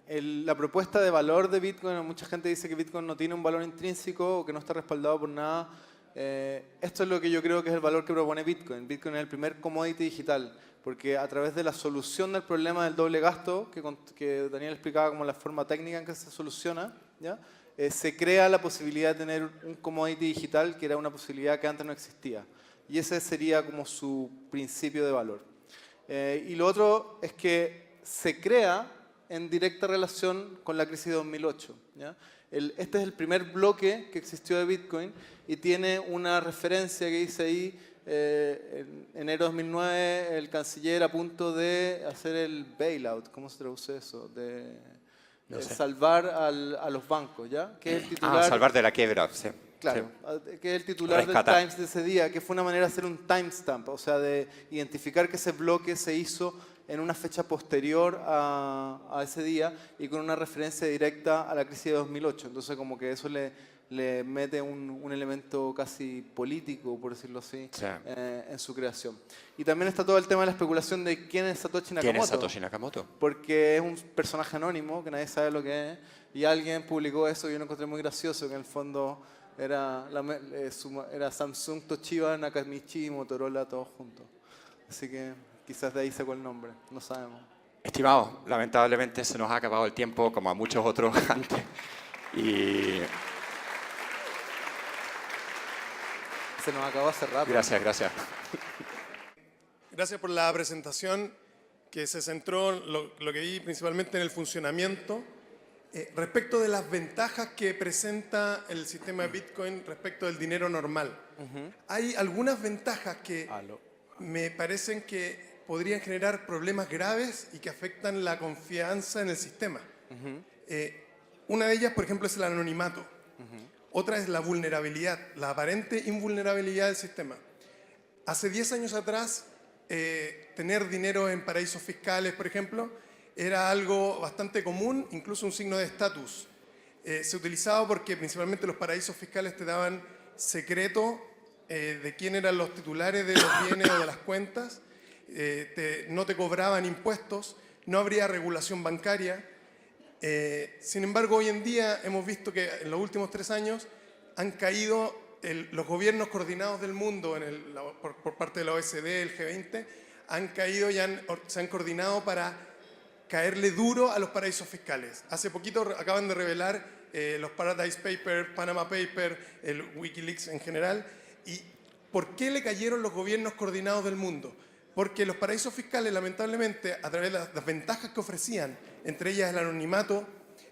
Speaker 2: la propuesta de valor de Bitcoin, mucha gente dice que Bitcoin no tiene un valor intrínseco o que no está respaldado por nada. Esto es lo que yo creo que es el valor que propone Bitcoin. Bitcoin es el primer commodity digital, porque a través de la solución del problema del doble gasto, que Daniel explicaba como la forma técnica en que se soluciona, ¿ya? Se crea la posibilidad de tener un commodity digital que era una posibilidad que antes no existía. Y ese sería como su principio de valor. Y lo otro es que se crea en directa relación con la crisis de 2008. ¿Ya? Este es el primer bloque que existió de Bitcoin y tiene una referencia que dice ahí, en enero de 2009, el canciller a punto de hacer el bailout. ¿Cómo se traduce eso?
Speaker 1: No sé.
Speaker 2: Salvar a los bancos, ¿ya? Que es el titular,
Speaker 1: salvar de la quiebra, sí.
Speaker 2: claro,
Speaker 1: Sí.
Speaker 2: que es el titular
Speaker 1: Rescatar.
Speaker 2: del Times de ese día, que fue una manera de hacer un timestamp, o sea, de identificar que ese bloque se hizo en una fecha posterior a ese día y con una referencia directa a la crisis de 2008. Entonces, como que eso le mete un elemento casi político, por decirlo así,
Speaker 1: Sí.
Speaker 2: en su creación. Y también está todo el tema de la especulación de quién es Satoshi Nakamoto.
Speaker 1: ¿Quién es Satoshi Nakamoto?
Speaker 2: Porque es un personaje anónimo que nadie sabe lo que es. Y alguien publicó eso y yo lo encontré muy gracioso, que en el fondo era Samsung, Toshiba, Nakamichi y Motorola todos juntos. Así que quizás de ahí sacó el nombre, no sabemos.
Speaker 1: Estimados, lamentablemente se nos ha acabado el tiempo, como a muchos otros antes. Y
Speaker 2: Se nos acabó hace rato.
Speaker 1: gracias.
Speaker 3: Gracias por la presentación que se centró, lo que vi principalmente en el funcionamiento. Respecto de las ventajas que presenta el sistema de Bitcoin respecto del dinero normal. Hay algunas ventajas que me parecen que podrían generar problemas graves y que afectan la confianza en el sistema. Una de ellas, por ejemplo, es el anonimato. Otra es la vulnerabilidad, la aparente invulnerabilidad del sistema. Hace 10 años atrás, tener dinero en paraísos fiscales, por ejemplo, era algo bastante común, incluso un signo de estatus. Se utilizaba porque principalmente los paraísos fiscales te daban secreto de quién eran los titulares de los bienes o de las cuentas, no te cobraban impuestos, no habría regulación bancaria. Sin embargo, hoy en día hemos visto que en los últimos 3 años han caído los gobiernos coordinados del mundo por parte de la OSD, el G20, han caído y se han coordinado para caerle duro a los paraísos fiscales. Hace poquito acaban de revelar los Paradise Papers, Panama Papers, el Wikileaks en general. ¿Y por qué le cayeron los gobiernos coordinados del mundo? Porque los paraísos fiscales, lamentablemente, a través de las ventajas que ofrecían, entre ellas el anonimato,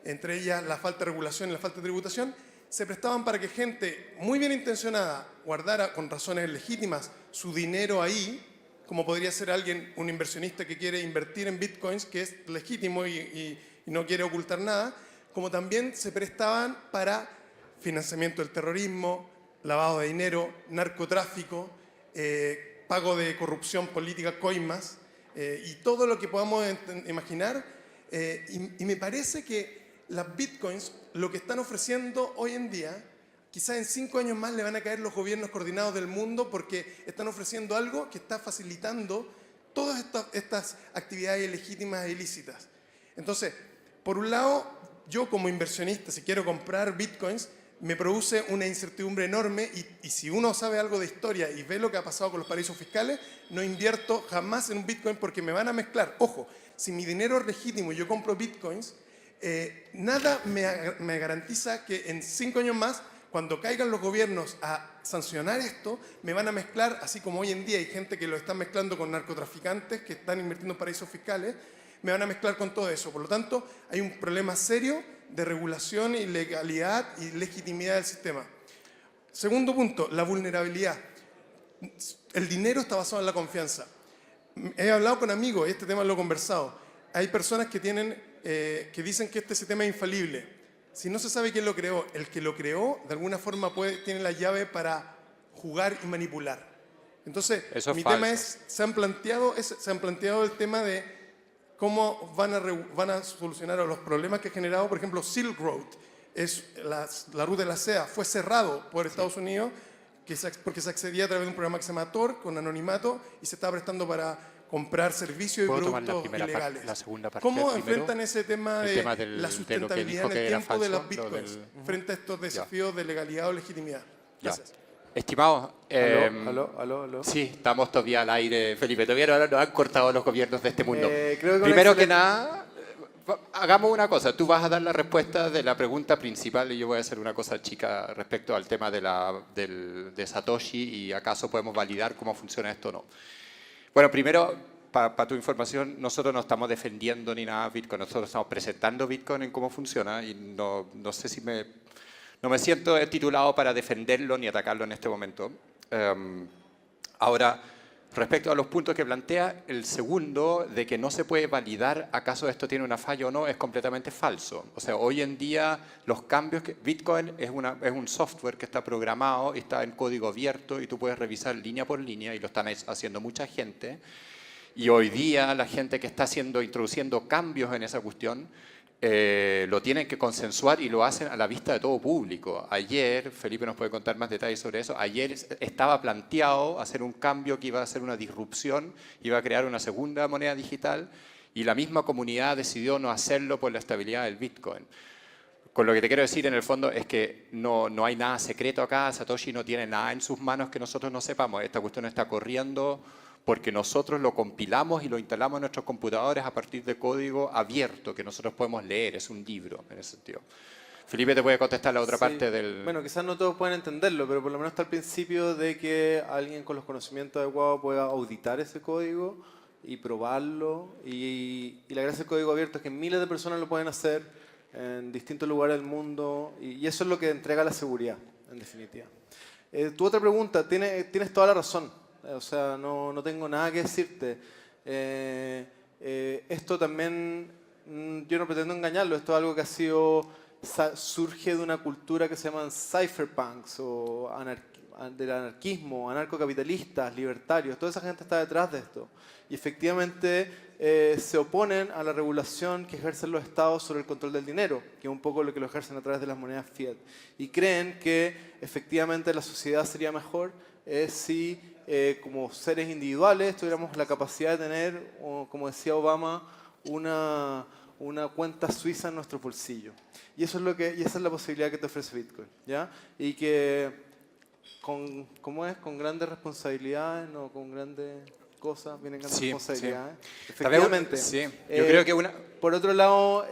Speaker 3: entre ellas la falta de regulación y la falta de tributación, se prestaban para que gente muy bien intencionada guardara con razones legítimas su dinero ahí, como podría ser alguien, un inversionista que quiere invertir en bitcoins, que es legítimo y no quiere ocultar nada, como también se prestaban para financiamiento del terrorismo, lavado de dinero, narcotráfico, pago de corrupción política, coimas, y todo lo que podamos imaginar. Y me parece que las bitcoins, lo que están ofreciendo hoy en día, quizás en 5 años más le van a caer los gobiernos coordinados del mundo porque están ofreciendo algo que está facilitando todas estas actividades ilegítimas e ilícitas. Entonces, por un lado, yo como inversionista, si quiero comprar bitcoins, me produce una incertidumbre enorme y si uno sabe algo de historia y ve lo que ha pasado con los paraísos fiscales, no invierto jamás en un bitcoin porque me van a mezclar. Ojo, si mi dinero es legítimo y yo compro bitcoins, nada me garantiza que en 5 años más, cuando caigan los gobiernos a sancionar esto, me van a mezclar, así como hoy en día hay gente que lo está mezclando con narcotraficantes que están invirtiendo en paraísos fiscales, me van a mezclar con todo eso. Por lo tanto, hay un problema serio de regulación y legalidad y legitimidad del sistema. Segundo punto, la vulnerabilidad. El dinero está basado en la confianza. He hablado con amigos, este tema lo he conversado. Hay personas que dicen que este sistema es infalible. Si no se sabe quién lo creó, el que lo creó, de alguna forma tiene la llave para jugar y manipular. Entonces, mi tema es, se han planteado el tema de cómo van a solucionar los problemas que ha generado, por ejemplo, Silk Road, es la ruta de la seda, fue cerrado por Estados Unidos porque se accedía a través de un programa que se llama Tor, con anonimato, y se estaba prestando para comprar servicios y
Speaker 1: ¿Puedo tomar
Speaker 3: productos
Speaker 1: la primera
Speaker 3: ilegales.
Speaker 1: la segunda parte
Speaker 3: ¿Cómo
Speaker 1: primero?
Speaker 3: enfrentan ese tema
Speaker 1: El
Speaker 3: de
Speaker 1: tema
Speaker 3: la
Speaker 1: de lo que
Speaker 3: sustentabilidad
Speaker 1: dijo
Speaker 3: en
Speaker 1: que
Speaker 3: el
Speaker 1: era
Speaker 3: tiempo de
Speaker 1: falso,
Speaker 3: las
Speaker 1: lo
Speaker 3: bitcoins
Speaker 1: del-
Speaker 3: frente a estos desafíos de legalidad o legitimidad?
Speaker 1: Ya.
Speaker 3: Gracias.
Speaker 1: Estimados,
Speaker 2: Aló.
Speaker 1: sí, estamos todavía al aire, Felipe. Todavía no nos han cortado los gobiernos de este mundo.
Speaker 2: Creo que
Speaker 1: Primero
Speaker 2: una
Speaker 1: que
Speaker 2: excelente-
Speaker 1: nada, hagamos una cosa. Tú vas a dar la respuesta de la pregunta principal y yo voy a hacer una cosa chica respecto al tema de Satoshi y acaso podemos validar cómo funciona esto o no. Bueno, primero, para tu información, nosotros no estamos defendiendo ni nada Bitcoin. Nosotros estamos presentando Bitcoin en cómo funciona y no sé si no me siento titulado para defenderlo ni atacarlo en este momento. Ahora, respecto a los puntos que plantea, el segundo, de que no se puede validar acaso esto tiene una falla o no, es completamente falso. O sea, hoy en día los cambios Bitcoin es un software que está programado y está en código abierto y tú puedes revisar línea por línea y lo están haciendo mucha gente. Y hoy día la gente que está introduciendo cambios en esa cuestión lo tienen que consensuar y lo hacen a la vista de todo público. Ayer, Felipe nos puede contar más detalles sobre eso, ayer estaba planteado hacer un cambio que iba a ser una disrupción, iba a crear una segunda moneda digital y la misma comunidad decidió no hacerlo por la estabilidad del Bitcoin. Con lo que te quiero decir en el fondo es que no hay nada secreto acá, Satoshi no tiene nada en sus manos que nosotros no sepamos, esta cuestión está corriendo porque nosotros lo compilamos y lo instalamos en nuestros computadores a partir de código abierto que nosotros podemos leer, es un libro en ese sentido. Felipe te puede contestar la otra
Speaker 2: Sí.
Speaker 1: parte del...
Speaker 2: Bueno, quizás no todos pueden entenderlo, pero por lo menos está el principio de que alguien con los conocimientos adecuados pueda auditar ese código y probarlo. Y la gracia del código abierto es que miles de personas lo pueden hacer en distintos lugares del mundo y eso es lo que entrega la seguridad, en definitiva. Tu otra pregunta, tienes toda la razón. O sea, no tengo nada que decirte. Esto también, yo no pretendo engañarlo, esto es algo que surge de una cultura que se llaman cypherpunks o del anarquismo, anarcocapitalistas, libertarios. Toda esa gente está detrás de esto. Y efectivamente se oponen a la regulación que ejercen los estados sobre el control del dinero, que es un poco lo que lo ejercen a través de las monedas fiat. Y creen que efectivamente la sociedad sería mejor si como seres individuales tuviéramos la capacidad de tener, como decía Obama, una cuenta suiza en nuestro bolsillo. Y esa es la posibilidad que te ofrece Bitcoin, ¿ya? Y que con grandes responsabilidades, no con grandes cosas, vienen grandes
Speaker 1: Sí,
Speaker 2: responsabilidades.
Speaker 1: sí.
Speaker 2: Efectivamente.
Speaker 1: Sí, yo creo que
Speaker 2: Por otro lado,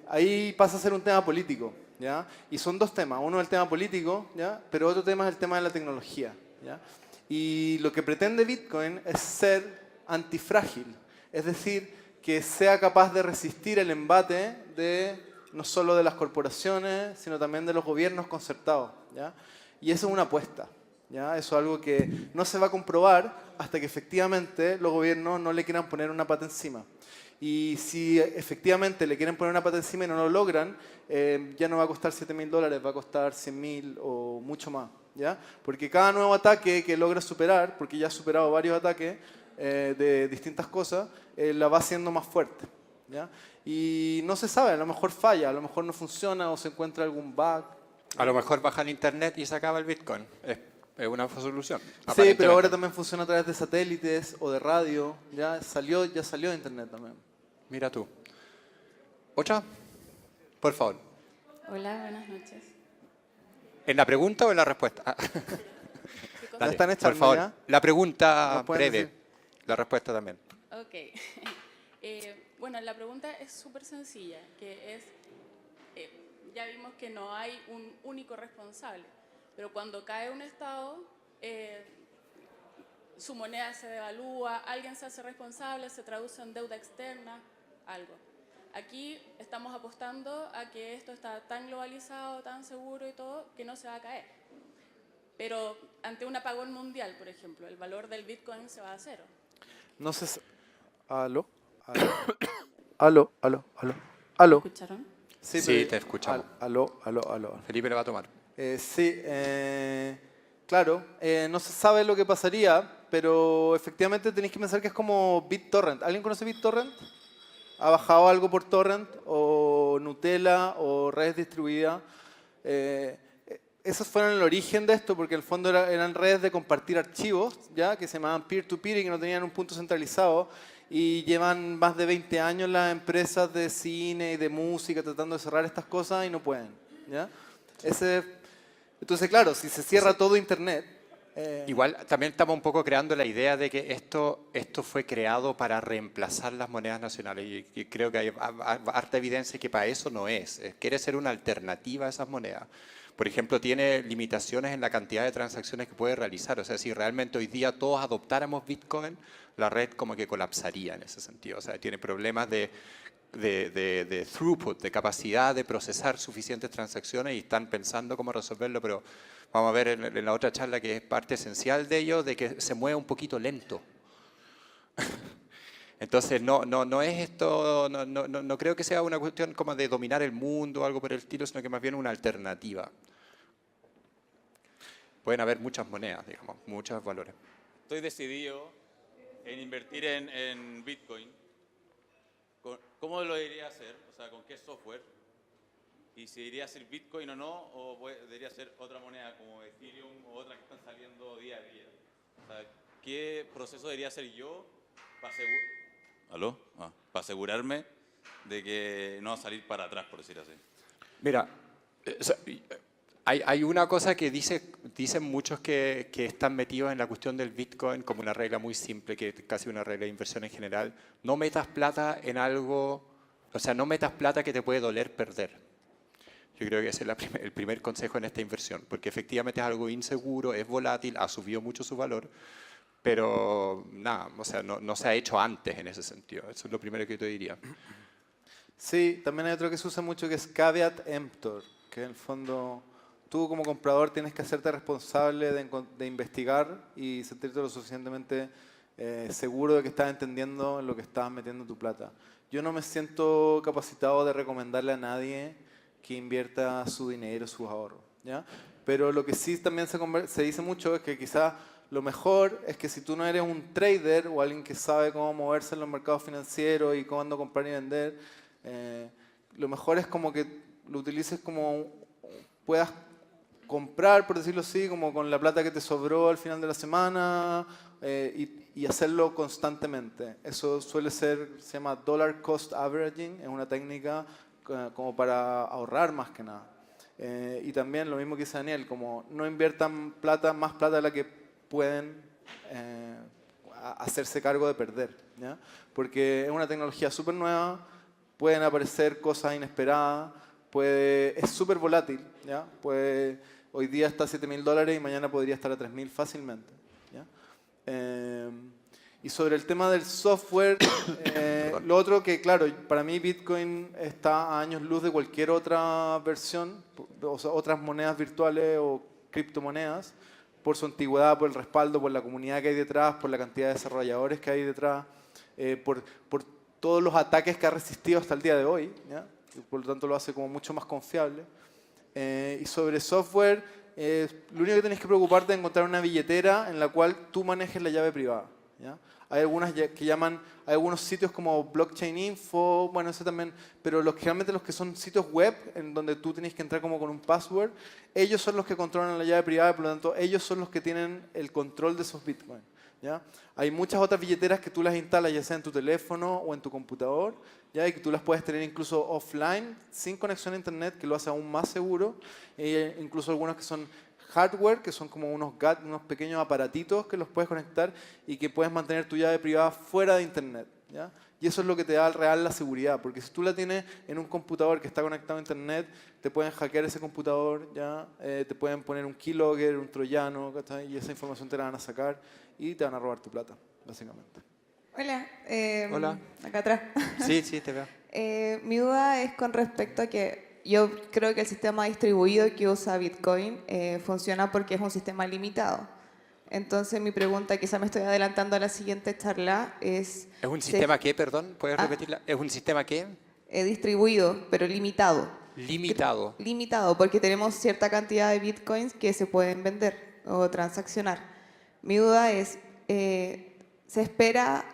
Speaker 2: ahí pasa a ser un tema político, ¿ya? Y son dos temas. Uno es el tema político, ¿ya? Pero otro tema es el tema de la tecnología, ¿ya? Y lo que pretende Bitcoin es ser antifrágil, es decir, que sea capaz de resistir el embate no solo de las corporaciones, sino también de los gobiernos concertados, ¿ya? Y eso es una apuesta, ¿ya? Eso es algo que no se va a comprobar hasta que efectivamente los gobiernos no le quieran poner una pata encima. Y si efectivamente le quieren poner una pata encima y no lo logran, ya no va a costar $7.000, va a costar 100.000 o mucho más, ¿ya? Porque cada nuevo ataque que logra superar, porque ya ha superado varios ataques de distintas cosas, la va haciendo más fuerte, ¿ya? Y no se sabe, a lo mejor falla, a lo mejor no funciona o se encuentra algún bug.
Speaker 1: A lo mejor baja el internet y se acaba el Bitcoin. Es una solución.
Speaker 2: Sí,
Speaker 1: aparentemente.
Speaker 2: pero ahora también funciona a través de satélites o de radio. Ya salió de internet también.
Speaker 1: Mira tú. ¿Otra? Por favor.
Speaker 4: Hola, buenas noches.
Speaker 1: ¿En la pregunta o en la respuesta? Ah. Dale,
Speaker 2: están
Speaker 1: por
Speaker 2: echando
Speaker 1: favor.
Speaker 2: ya.
Speaker 1: La pregunta
Speaker 2: ¿Nos pueden
Speaker 1: breve.
Speaker 2: decir?
Speaker 1: La respuesta también.
Speaker 4: Ok. Bueno, la pregunta es súper sencilla, que es, ya vimos que no hay un único responsable, pero cuando cae un Estado, su moneda se devalúa, alguien se hace responsable, se traduce en deuda externa, algo. Aquí estamos apostando a que esto está tan globalizado, tan seguro y todo, que no se va a caer. Pero ante un apagón mundial, por ejemplo, el valor del Bitcoin se va a cero.
Speaker 2: No sé. ¿Aló? ¿Aló? ¿Aló?
Speaker 4: ¿Escucharon?
Speaker 1: Sí,
Speaker 2: pero-
Speaker 1: te escuchamos.
Speaker 2: Aló.
Speaker 1: Felipe le va a tomar.
Speaker 2: Sí, claro, no se sabe lo que pasaría, pero efectivamente tenéis que pensar que es como BitTorrent. ¿Alguien conoce BitTorrent? ¿Ha bajado algo por torrent? ¿O Nutella? ¿O redes distribuidas? esos fueron el origen de esto, porque en el fondo eran redes de compartir archivos, ¿ya? Que se llamaban peer-to-peer y que no tenían un punto centralizado. Y llevan más de 20 años las empresas de cine y de música tratando de cerrar estas cosas y no pueden, ¿ya? Entonces, claro, si se cierra todo Internet...
Speaker 1: Igual también estamos un poco creando la idea de que esto fue creado para reemplazar las monedas nacionales y creo que hay harta evidencia que para eso no es. Quiere ser una alternativa a esas monedas. Por ejemplo, tiene limitaciones en la cantidad de transacciones que puede realizar. O sea, si realmente hoy día todos adoptáramos Bitcoin, la red como que colapsaría en ese sentido. O sea, tiene problemas de throughput, de capacidad de procesar suficientes transacciones y están pensando cómo resolverlo, pero vamos a ver en la otra charla que es parte esencial de ello, de que se mueve un poquito lento. Entonces no es esto, no creo que sea una cuestión como de dominar el mundo o algo por el estilo, sino que más bien una alternativa. Pueden haber muchas monedas, digamos, muchos valores.
Speaker 5: Estoy decidido en invertir en Bitcoin. ¿Cómo lo debería hacer? O sea, ¿con qué software? Y si debería ser Bitcoin o no, o debería ser otra moneda como Ethereum o otras que están saliendo día a día. O sea, ¿qué proceso debería hacer yo para asegurarme de que no va a salir para atrás, por decir así?
Speaker 1: Mira, hay una cosa que dicen muchos que están metidos en la cuestión del Bitcoin como una regla muy simple, que es casi una regla de inversión en general. No metas plata en algo, o sea, no metas plata que te puede doler perder. Yo creo que ese es el primer consejo en esta inversión, porque efectivamente es algo inseguro, es volátil, ha subido mucho su valor, pero nada, o sea, no se ha hecho antes en ese sentido. Eso es lo primero que yo te diría.
Speaker 2: Sí, también hay otro que se usa mucho que es caveat emptor, que en el fondo tú como comprador tienes que hacerte responsable de investigar y sentirte lo suficientemente seguro de que estás entendiendo en lo que estás metiendo tu plata. Yo no me siento capacitado de recomendarle a nadie que invierta su dinero, sus ahorros, ¿ya? Pero lo que sí también se dice mucho es que quizás lo mejor es que si tú no eres un trader o alguien que sabe cómo moverse en los mercados financieros y cuándo comprar y vender, lo mejor es como que lo utilices como puedas comprar, por decirlo así, como con la plata que te sobró al final de la semana y hacerlo constantemente. Eso suele ser, se llama dollar cost averaging, es una técnica como para ahorrar más que nada. Y también lo mismo que dice Daniel, como no inviertan más plata de la que pueden hacerse cargo de perder, ¿ya? Porque es una tecnología súper nueva, pueden aparecer cosas inesperadas, es súper volátil, ¿ya? Hoy día está a $7.000 y mañana podría estar a 3.000 fácilmente, ¿ya? Y sobre el tema del software, lo otro que, claro, para mí Bitcoin está a años luz de cualquier otra versión, o sea, otras monedas virtuales o criptomonedas, por su antigüedad, por el respaldo, por la comunidad que hay detrás, por la cantidad de desarrolladores que hay detrás, por todos los ataques que ha resistido hasta el día de hoy, ¿ya? Y por lo tanto lo hace como mucho más confiable. Y sobre software, lo único que tenés que preocuparte es encontrar una billetera en la cual tú manejes la llave privada, ¿ya? Hay algunas que hay algunos sitios como Blockchain Info, bueno, eso también, pero generalmente los que son sitios web, en donde tú tienes que entrar como con un password, ellos son los que controlan la llave privada, por lo tanto, ellos son los que tienen el control de esos bitcoins, ¿ya? Hay muchas otras billeteras que tú las instalas ya sea en tu teléfono o en tu computador, ¿ya? Y que tú las puedes tener incluso offline, sin conexión a internet, que lo hace aún más seguro. Incluso algunos que son hardware, que son como unos pequeños aparatitos que los puedes conectar y que puedes mantener tu llave privada fuera de internet, ¿ya? Y eso es lo que te da al real la seguridad, porque si tú la tienes en un computador que está conectado a internet, te pueden hackear ese computador, ¿ya? Te pueden poner un keylogger, un troyano, ¿cachai? Y esa información te la van a sacar y te van a robar tu plata, básicamente.
Speaker 6: Hola.
Speaker 1: Hola.
Speaker 6: Acá atrás.
Speaker 1: Sí, te veo.
Speaker 6: Mi duda es con respecto a que yo creo que el sistema distribuido que usa Bitcoin funciona porque es un sistema limitado. Entonces mi pregunta, quizá me estoy adelantando a la siguiente charla, es...
Speaker 1: ¿Es un sistema qué, perdón? ¿Puedes repetirla? ¿Es un sistema qué?
Speaker 6: Distribuido, pero limitado.
Speaker 1: Limitado.
Speaker 6: Limitado, porque tenemos cierta cantidad de Bitcoins que se pueden vender o transaccionar. Mi duda es, ¿se espera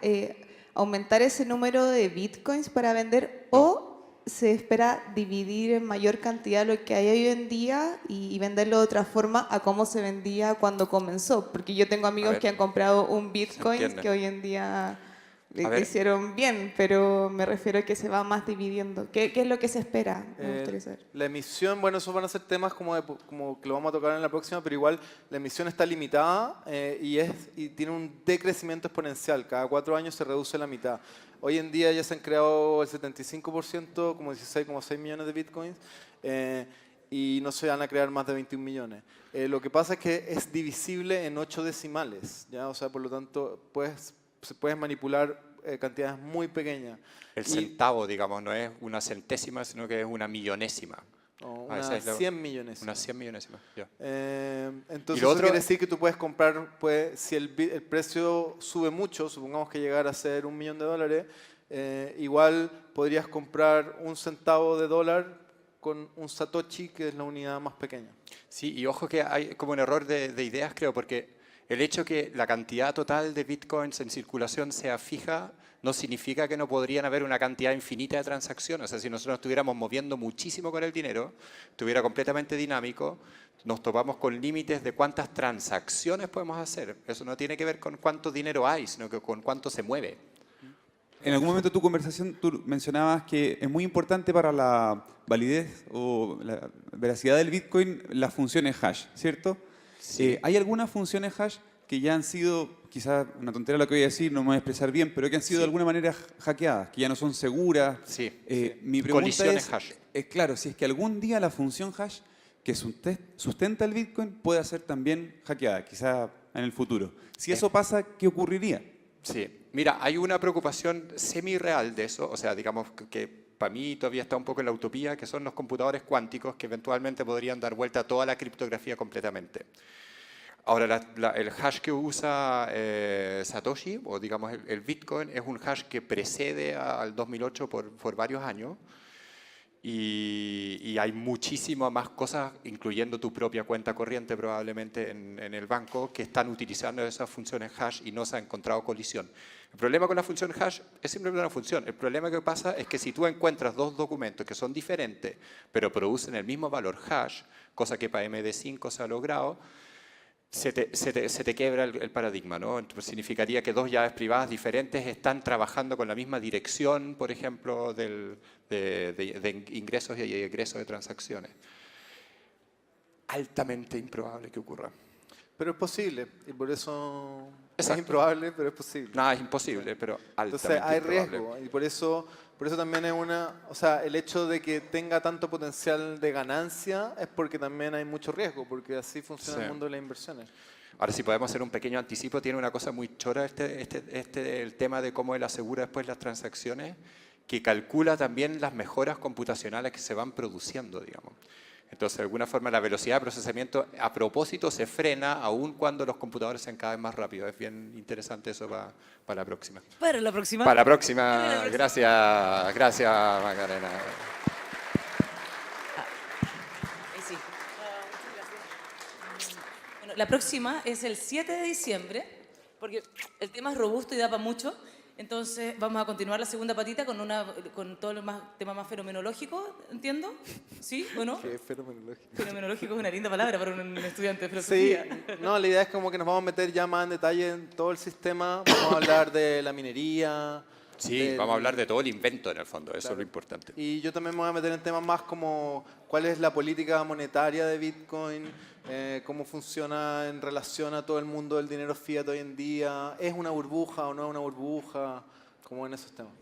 Speaker 6: aumentar ese número de Bitcoins para vender o se espera dividir en mayor cantidad lo que hay hoy en día y venderlo de otra forma a cómo se vendía cuando comenzó? Porque yo tengo amigos
Speaker 1: ver,
Speaker 6: que han comprado un Bitcoin
Speaker 1: entiende.
Speaker 6: que hoy en día
Speaker 1: A ver.
Speaker 6: hicieron bien, pero me refiero a que se va más dividiendo. ¿Qué es lo que se espera? Me gustaría saber.
Speaker 2: La emisión, bueno, esos van a ser temas como que lo vamos a tocar en la próxima, pero igual la emisión está limitada y tiene un decrecimiento exponencial. Cada 4 años se reduce la mitad. Hoy en día ya se han creado el 75%, como 16,6 millones de bitcoins, y no se van a crear más de 21 millones. Lo que pasa es que es divisible en 8 decimales, ¿ya? O sea, por lo tanto, se pueden manipular cantidades muy pequeñas.
Speaker 1: El centavo, digamos, no es una centésima, sino que es una millonésima.
Speaker 2: O
Speaker 1: esa
Speaker 2: una
Speaker 1: es la-
Speaker 2: 100 millones.
Speaker 1: Una 100 millonésimas. Ya.
Speaker 2: Entonces
Speaker 1: lo
Speaker 2: eso
Speaker 1: otro-
Speaker 2: quiere decir que tú puedes comprar, si el precio sube mucho, supongamos que llegara a ser $1 millón, igual podrías comprar un centavo de dólar con un satoshi, que es la unidad más pequeña.
Speaker 1: Sí, y ojo que hay como un error de ideas, creo, porque el hecho que la cantidad total de bitcoins en circulación sea fija no significa que no podrían haber una cantidad infinita de transacciones. O sea, si nosotros estuviéramos moviendo muchísimo con el dinero, estuviera completamente dinámico, nos topamos con límites de cuántas transacciones podemos hacer. Eso no tiene que ver con cuánto dinero hay, sino que con cuánto se mueve.
Speaker 7: En algún momento de tu conversación tú mencionabas que es muy importante para la validez o la veracidad del Bitcoin las funciones hash, ¿cierto?
Speaker 1: Sí.
Speaker 7: ¿Hay algunas funciones hash que ya han sido, quizás una tontería lo que voy a decir, no me voy a expresar bien, pero que han sido de alguna manera hackeadas, que ya no son seguras?
Speaker 1: Sí.
Speaker 7: Mi pregunta
Speaker 1: Colisiones
Speaker 7: es,
Speaker 1: hash.
Speaker 7: claro, si es que algún día la función hash que sustenta el Bitcoin pueda ser también hackeada, quizás en el futuro. Si eso pasa, ¿qué ocurriría?
Speaker 1: Sí, mira, hay una preocupación semi-real de eso, o sea, digamos que para mí todavía está un poco en la utopía, que son los computadores cuánticos que eventualmente podrían dar vuelta a toda la criptografía completamente. Ahora, el hash que usa Satoshi, o digamos el Bitcoin, es un hash que precede al 2008 por varios años. Y hay muchísimas más cosas, incluyendo tu propia cuenta corriente probablemente en el banco, que están utilizando esas funciones hash y no se ha encontrado colisión. El problema con la función hash es simplemente una función. El problema que pasa es que si tú encuentras dos documentos que son diferentes, pero producen el mismo valor hash, cosa que para MD5 se ha logrado, se te quiebra el paradigma, ¿no? Entonces significaría que dos llaves privadas diferentes están trabajando con la misma dirección, por ejemplo, de ingresos y egresos de transacciones. Altamente improbable que ocurra.
Speaker 2: Pero es posible, y por eso
Speaker 1: Exacto.
Speaker 2: es improbable, pero es posible.
Speaker 1: Nada es imposible, pero altamente
Speaker 2: Entonces hay
Speaker 1: improbable.
Speaker 2: riesgo, y por eso también es o sea, el hecho de que tenga tanto potencial de ganancia es porque también hay mucho riesgo, porque así funciona
Speaker 1: Sí.
Speaker 2: el mundo de las inversiones.
Speaker 1: Ahora, si podemos hacer un pequeño anticipo, tiene una cosa muy chora el tema de cómo él asegura después las transacciones, que calcula también las mejoras computacionales que se van produciendo, digamos. Entonces, de alguna forma, la velocidad de procesamiento a propósito se frena aun cuando los computadores sean cada vez más rápidos. Es bien interesante eso para la próxima.
Speaker 8: Para la próxima.
Speaker 1: Para la próxima. Gracias, gracias Macarena.
Speaker 8: Ahí sí. Bueno, la próxima es el 7 de diciembre, porque el tema es robusto y da para mucho. Entonces vamos a continuar la segunda patita con todo el tema más fenomenológico, ¿entiendo? ¿Sí o no?
Speaker 2: Qué fenomenológico.
Speaker 8: Fenomenológico es una linda palabra para un estudiante de
Speaker 2: Sí,
Speaker 8: filosofía.
Speaker 2: no, la idea es como que nos vamos a meter ya más en detalle en todo el sistema. Vamos a hablar de la minería.
Speaker 1: Sí, vamos a hablar de todo el invento en el fondo, eso es lo importante.
Speaker 2: Y yo también me voy a meter en temas más como cuál es la política monetaria de Bitcoin, cómo funciona en relación a todo el mundo del dinero fiat hoy en día, ¿es una burbuja o no es una burbuja? Como en esos temas.